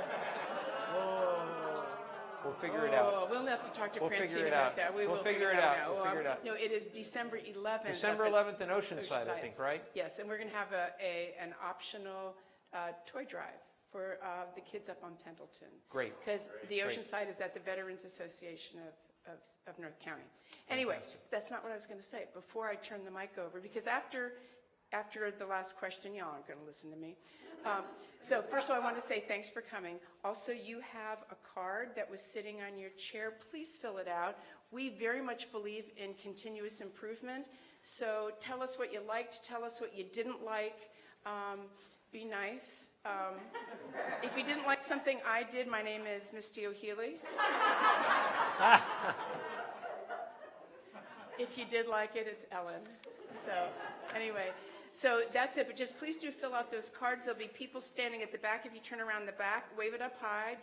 [SPEAKER 1] We'll figure it out.
[SPEAKER 5] We'll have to talk to
[SPEAKER 1] We'll
[SPEAKER 5] Francine
[SPEAKER 1] figure it
[SPEAKER 5] about
[SPEAKER 1] out.
[SPEAKER 5] that.
[SPEAKER 1] We'll
[SPEAKER 5] will
[SPEAKER 1] figure it out.
[SPEAKER 5] now.
[SPEAKER 1] We'll figure it out.
[SPEAKER 5] No, it is December 11th.
[SPEAKER 1] December
[SPEAKER 5] up
[SPEAKER 1] 11th in Oceanside, I think, right?
[SPEAKER 5] Yes, and we're going to have an optional toy drive for the kids up on Pendleton.
[SPEAKER 1] Great.
[SPEAKER 5] Because the
[SPEAKER 1] Great.
[SPEAKER 5] Oceanside is at the Veterans Association of North County. Anyway, that's not what I was going to say. Before I turn the mic over, because after the last question, y'all aren't going to listen to me. So first of all, I want to say thanks for coming. Also, you have a card that was sitting on your chair. Please fill it out. We very much believe in continuous improvement. So tell us what you liked. Tell us what you didn't like. Be nice. If you didn't like something I did, my name is Misty O'Healy. If you did like it, it's Ellen. So anyway, so that's it. But just please do fill out those cards. There'll be people standing at the back. If you turn around the back, wave it up high,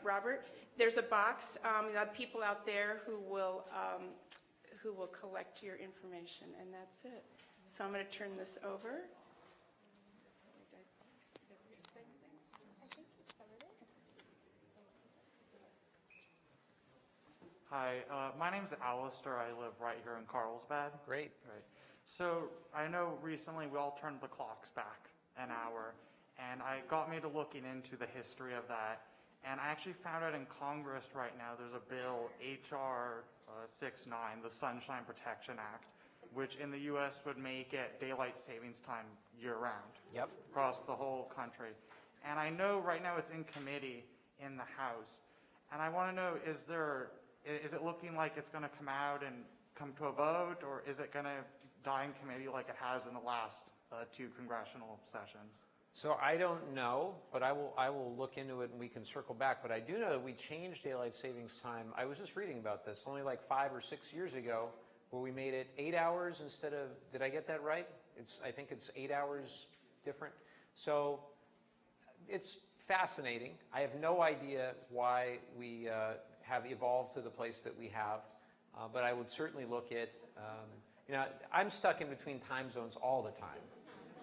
[SPEAKER 5] Robert. There's a box. There are people out there who will collect your information, and that's it. So I'm going to turn this over.
[SPEAKER 4] Hi, my name's Alistair. I live right here in Carlsbad.
[SPEAKER 1] Great.
[SPEAKER 4] Right. So I know recently we all turned the clocks back an hour, and it got me to looking into the history of that. And I actually found out in Congress right now there's a bill, H.R. 69, the Sunshine Protection Act, which in the U.S. would make it daylight savings time year-round.
[SPEAKER 1] Yep.
[SPEAKER 4] Across the whole country. And I know right now it's in committee in the House. And I want to know, is it looking like it's going to come out and come to a vote, or is it going to die in committee like it has in the last 2 congressional sessions?
[SPEAKER 1] So I don't know, but I will look into it and we can circle back. But I do know that we changed daylight savings time. I was just reading about this only like 5 or 6 years ago, where we made it 8 hours instead of, did I get that right? I think it's 8 hours different. So it's fascinating. I have no idea why we have evolved to the place that we have, but I would certainly look at, I'm stuck in between time zones all the time.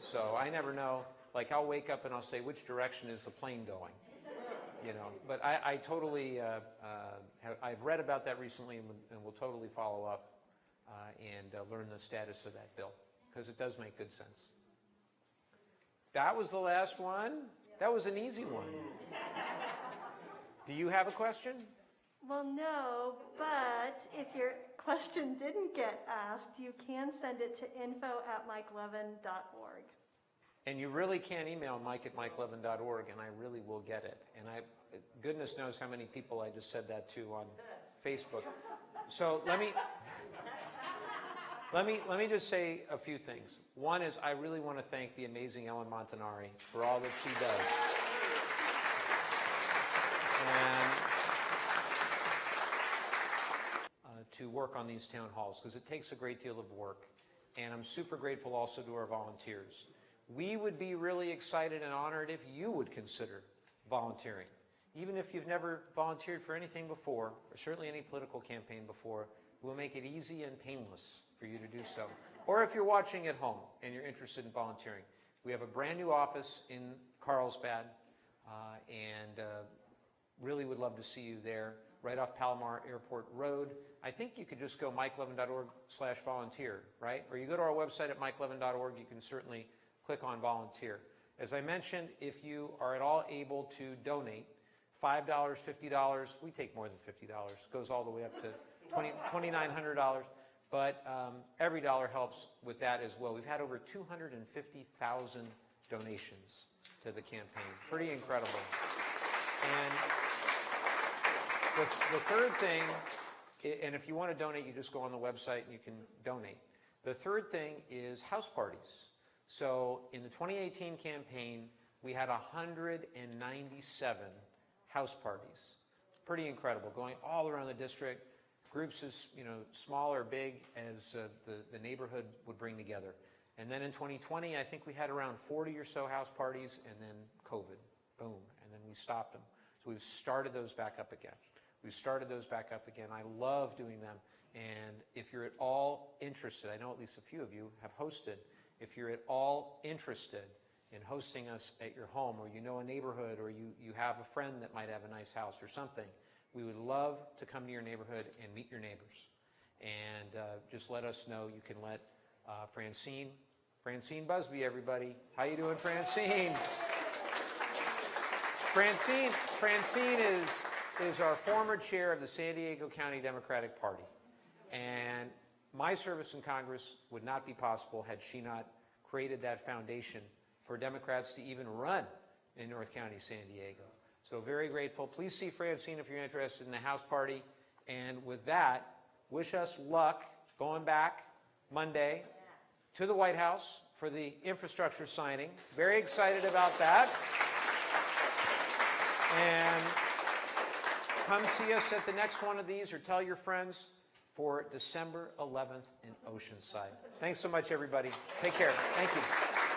[SPEAKER 1] So I never know, like I'll wake up and I'll say, which direction is the plane going? But I totally, I've read about that recently and will totally follow up and learn the status of that bill, because it does make good sense. That was the last one. That was an easy one. Do you have a question?
[SPEAKER 2] Well, no, but if your question didn't get asked, you can send it to info@mikelevin.org.
[SPEAKER 1] And you really can email mike@mikelevin.org, and I really will get it. And goodness knows how many people I just said that to on Facebook. So let me just say a few things. One is I really want to thank the amazing Ellen Montanari for all that she does. And to work on these town halls, because it takes a great deal of work. And I'm super grateful also to our volunteers. We would be really excited and honored if you would consider volunteering. Even if you've never volunteered for anything before, or certainly any political campaign before, we'll make it easy and painless for you to do so. Or if you're watching at home and you're interested in volunteering, we have a brand new office in Carlsbad, and really would love to see you there, right off Palomar Airport Road. I think you could just go mikelevin.org/volunteer, right? Or you go to our website at mikelevin.org, you can certainly click on volunteer. As I mentioned, if you are at all able to donate, $5, $50, we take more than $50, goes all the way up to $2,900, but every dollar helps with that as well. We've had over 250,000 donations to the campaign. Pretty incredible. And the third thing, and if you want to donate, you just go on the website and you can donate. The third thing is house parties. So in the 2018 campaign, we had 197 house parties. Pretty incredible, going all around the district. groups as small or big as the neighborhood would bring together. And then in 2020, I think we had around 40 or so house parties, and then COVID, boom, and then we stopped them. So we've started those back up again. I love doing them. And if you're at all interested, I know at least a few of you have hosted, if you're at all interested in hosting us at your home, or you know a neighborhood, or you have a friend that might have a nice house or something, we would love to come to your neighborhood and meet your neighbors. And just let us know. You can let Francine Busby, everybody. How you doing, Francine? Francine is our former chair of the San Diego County Democratic Party. And my service in Congress would not be possible had she not created that foundation for Democrats to even run in North County, San Diego. So very grateful. Please see Francine if you're interested in the house party. And with that, wish us luck going back Monday to the White House for the infrastructure signing. Very excited about that. And come see us at the next one of these, or tell your friends, for December 11th in Oceanside. Thanks so much, everybody. Take care. Thank you.